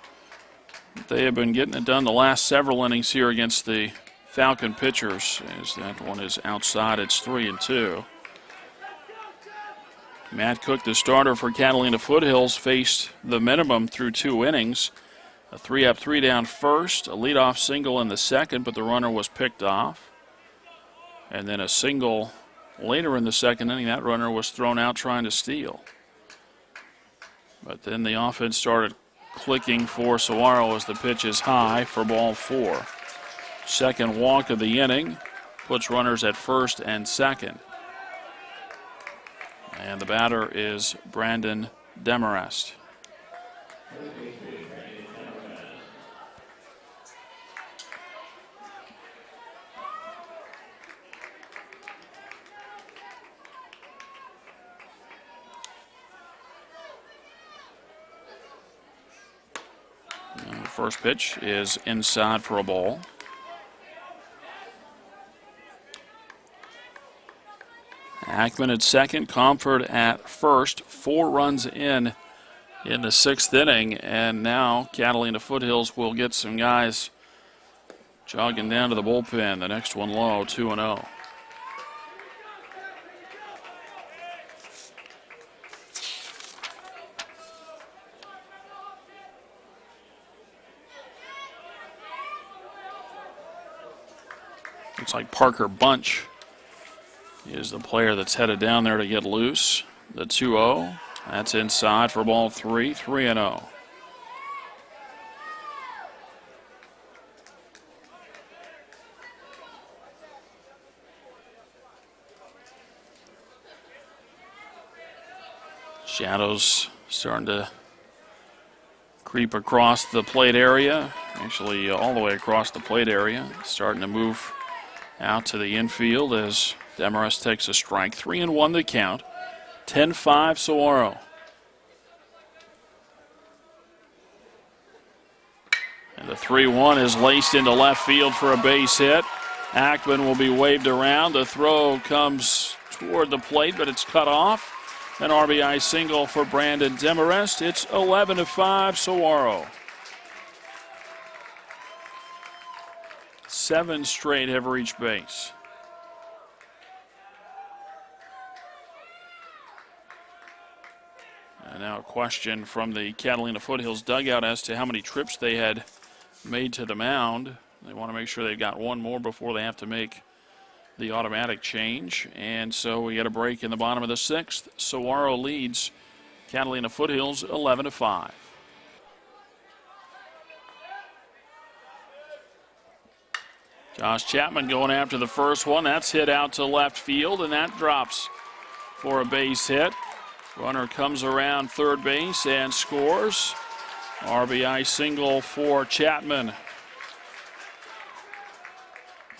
A: they have been getting it done the last several innings here against the Falcon pitchers. As that one is outside, it's 3-2. Matt Cook, the starter for Catalina Foothills, faced the minimum through 2 innings. A 3-up, 3-down first, a leadoff single in the second, but the runner was picked off. And then a single later in the second inning. That runner was thrown out trying to steal. But then the offense started clicking for Saguaro as the pitch is high for ball 4. Second walk of the inning puts runners at first and second. And the batter is Brandon Demarest. And the first pitch is inside for a ball. Ackman at second, Comfort at first. 4 runs in the 6th inning, and now Catalina Foothills will get some guys jogging down to the bullpen. The next one low, 2-0. Looks like Parker Bunch is the player that's headed down there to get loose. The 2-0. That's inside for ball 3, 3-0. Shadows starting to creep across the plate area. Actually, all the way across the plate area. Starting to move out to the infield as Demarest takes a strike. 3-1 the count. 10-5 Saguaro. And the 3-1 is laced into left field for a base hit. Ackman will be waved around. The throw comes toward the plate, but it's cut off. An RBI single for Brandon Demarest. It's 11-5 Saguaro. 7 straight have reached base. And now a question from the Catalina Foothills dugout as to how many trips they had made to the mound. They want to make sure they've got one more before they have to make the automatic change. And so we get a break in the bottom of the 6th. Saguaro leads Catalina Foothills 11-5. Josh Chapman going after the first one. That's hit out to left field, and that drops for a base hit. Runner comes around third base and scores. RBI single for Chapman.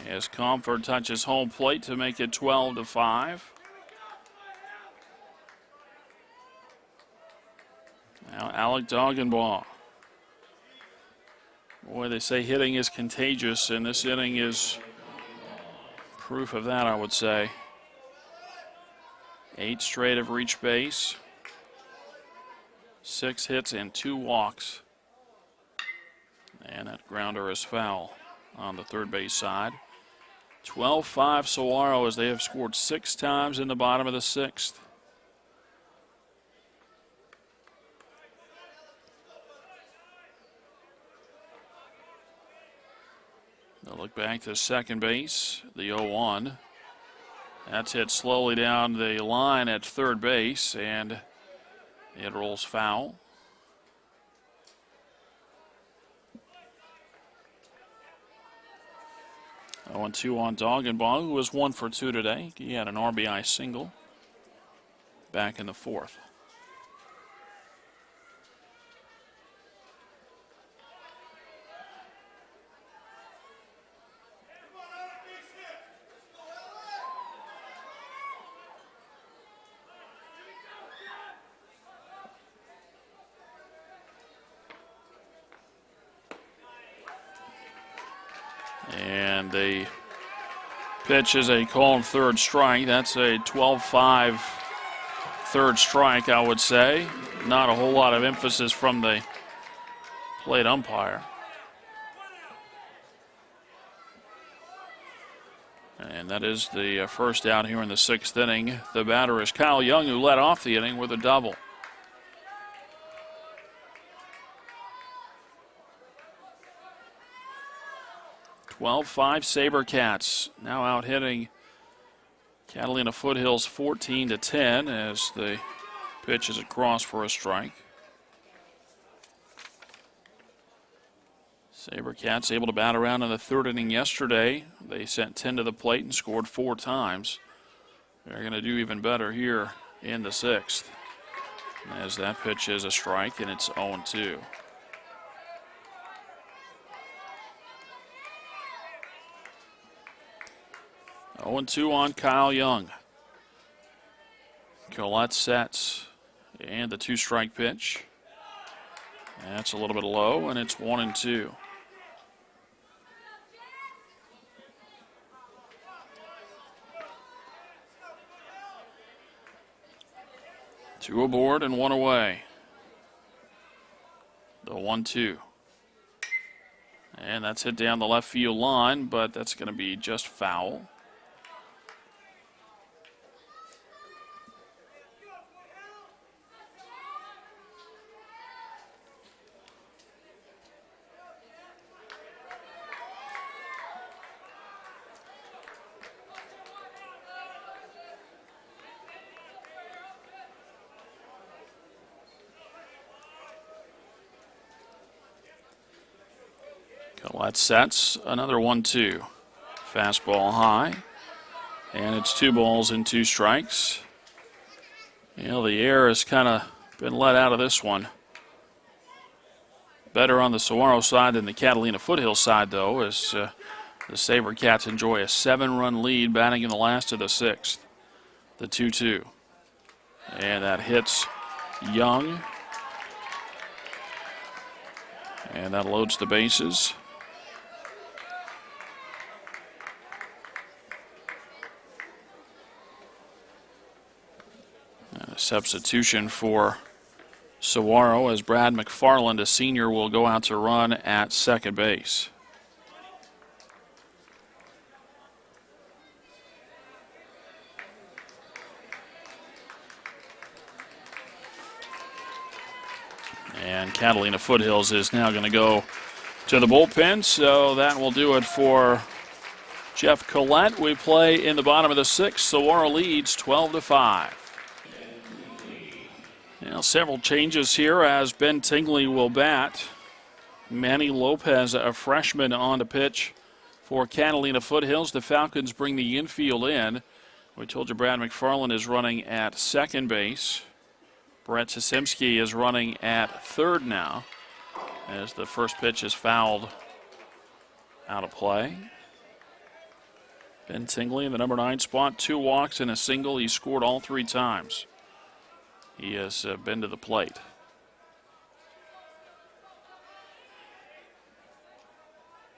A: As Comfort touches home plate to make it 12-5. Now Alec Doggenbaugh. Boy, they say hitting is contagious, and this inning is proof of that, I would say. 8 straight have reached base. 6 hits and 2 walks. And that grounder is foul on the third base side. 12-5 Saguaro as they have scored 6 times in the bottom of the 6th. They'll look back to second base, the 0-1. That's hit slowly down the line at third base, and it rolls foul. 0-2 on Doggenbaugh, who was 1 for 2 today. He had an RBI single back in the 4th. And the pitch is a called third strike. That's a 12-5 third strike, I would say. Not a whole lot of emphasis from the plate umpire. And that is the first out here in the 6th inning. The batter is Kyle Young, who led off the inning with a double. 12-5 SaberCats now out hitting Catalina Foothills 14-10 as the pitch is across for a strike. SaberCats able to bat around in the 3rd inning yesterday. They sent 10 to the plate and scored 4 times. They're going to do even better here in the 6th. As that pitch is a strike and it's 0-2. On Kyle Young. Collette sets and the 2-strike pitch. That's a little bit low and it's 1-2. Two aboard and 1 away. The 1-2. And that's hit down the left field line, but that's going to be just foul. Collette sets another 1-2. Fastball high. And it's 2 balls and 2 strikes. You know, the air has kind of been let out of this one. Better on the Saguaro side than the Catalina Foothills side, though, as the SaberCats enjoy a 7-run lead batting in the last of the 6th. The 2-2. And that hits Young. And that loads the bases. A substitution for Saguaro as Brad McFarland, a senior, will go out to run at 2nd base. And Catalina Foothills is now going to go to the bullpen, so that will do it for Jeff Collette. We play in the bottom of the 6th. Saguaro leads 12-5. Now, several changes here as Ben Tingley will bat. Manny Lopez, a freshman, on the pitch for Catalina Foothills. The Falcons bring the infield in. We told you Brad McFarland is running at 2nd base. Brett Sisimsky is running at 3rd now as the first pitch is fouled out of play. Ben Tingley in the number 9 spot, 2 walks and a single. He scored all 3 times. He has been to the plate.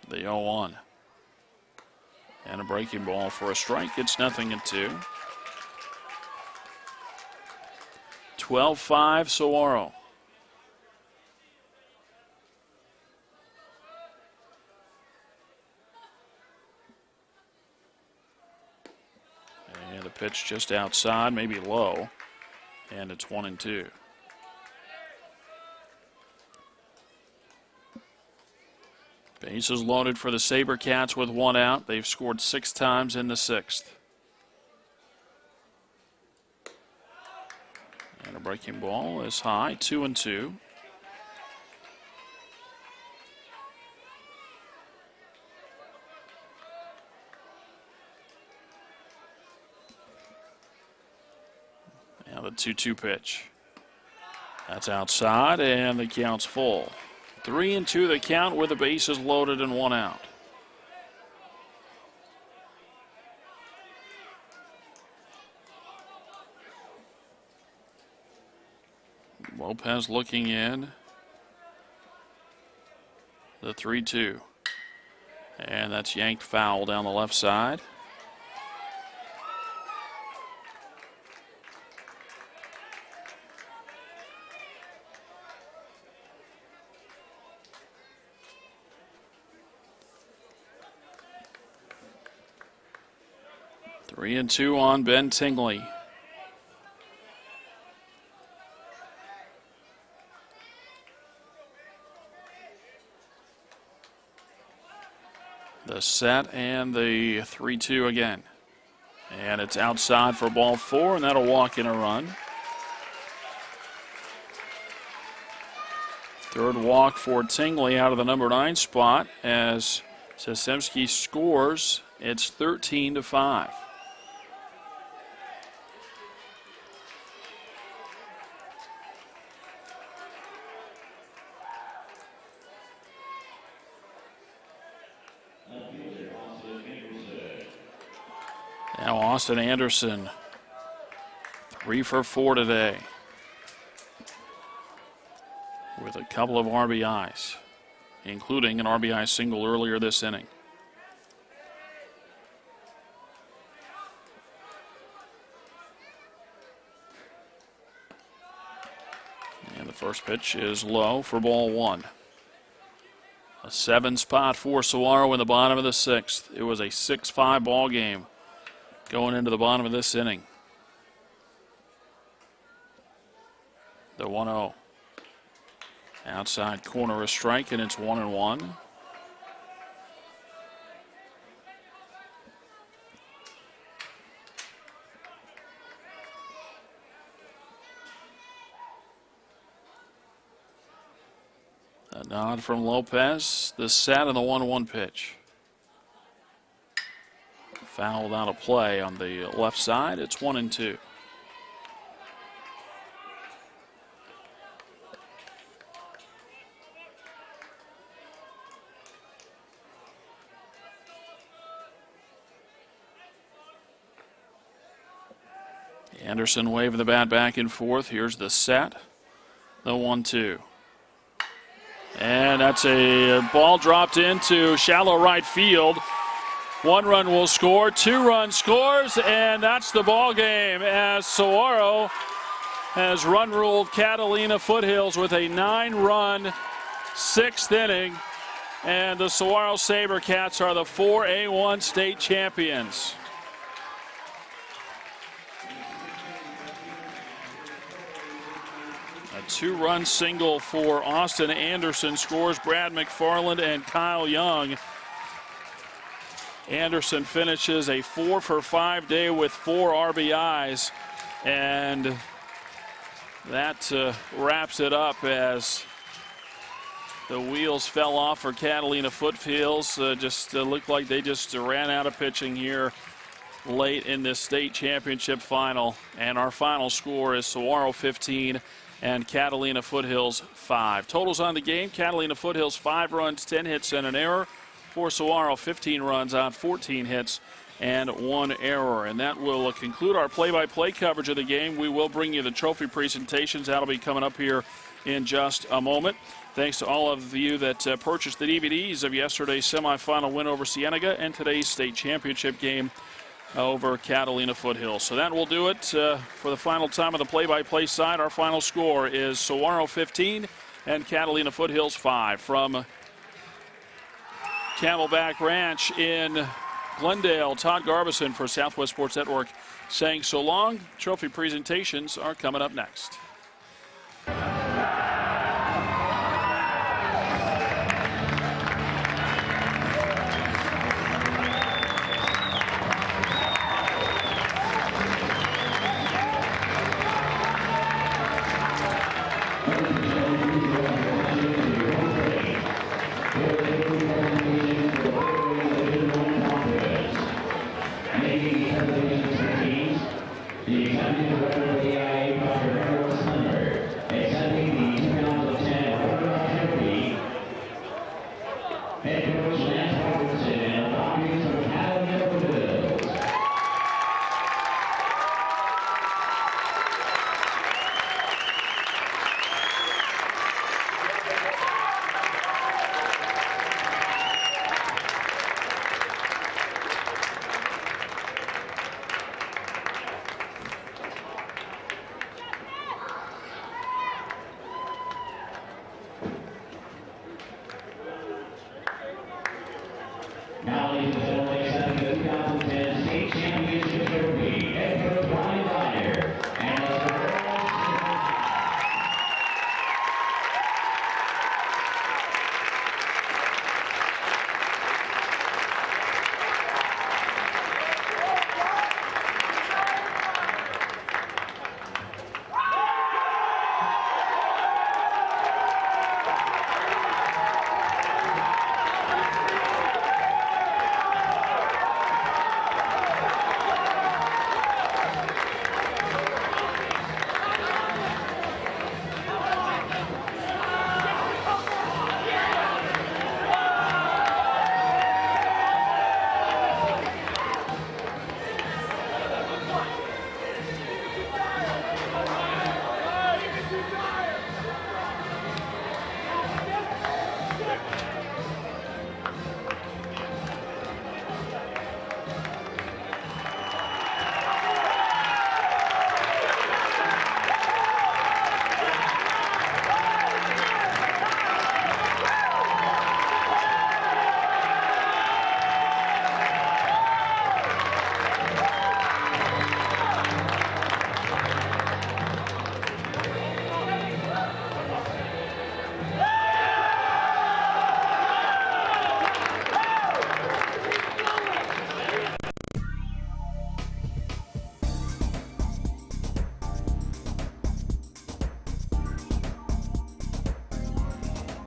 A: The 0-1. And a breaking ball for a strike. It's 0-2. 12-5 Saguaro. And the pitch just outside, maybe low. And it's 1-2. Bases loaded for the SaberCats with 1 out. They've scored 6 times in the 6th. And a breaking ball is high, 2-2. Now the 2-2 pitch. That's outside, and the count's full. 3-2 the count with the bases loaded and 1 out. Lopez looking in. The 3-2. And that's yanked foul down the left side. 3-2 on Ben Tingley. The set and the 3-2 again. And it's outside for ball 4, and that'll walk in a run. Third walk for Tingley out of the number 9 spot as Sasemski scores. It's 13-5. Now Austin Anderson, 3 for 4 today, with a couple of RBIs, including an RBI single earlier this inning. And the first pitch is low for ball 1. A 7 spot for Saguaro in the bottom of the 6th. It was a 6-5 ball game going into the bottom of this inning. The 1-0. Outside corner a strike, and it's 1-1. A nod from Lopez. The set and the 1-1 pitch. Fouled out of play on the left side. It's 1-2. Anderson waving the bat back and forth. Here's the set. The 1-2. And that's a ball dropped into shallow right field. 1 run will score, 2 runs scores, and that's the ball game as Saguaro has run ruled Catalina Foothills with a 9-run 6th inning, and the Saguaro SaberCats are the 4A1 state champions. A 2-run single for Austin Anderson scores Brad McFarland and Kyle Young. Anderson finishes a 4 for 5 day with 4 RBIs, and that wraps it up as the wheels fell off for Catalina Foothills. Just looked like they just ran out of pitching here late in this state championship final, and our final score is Saguaro 15 and Catalina Foothills 5. Totals on the game: Catalina Foothills 5 runs, 10 hits and an error. For Saguaro, 15 runs on 14 hits and 1 error. And that will conclude our play-by-play coverage of the game. We will bring you the trophy presentations. That'll be coming up here in just a moment. Thanks to all of you that purchased the DVDs of yesterday's semifinal win over Cienega and today's state championship game over Catalina Foothills. So that will do it for the final time of the play-by-play side. Our final score is Saguaro 15 and Catalina Foothills 5. From Camelback Ranch in Glendale, Todd Garbison for Southwest Sports Network saying so long. Trophy presentations are coming up next.
B: The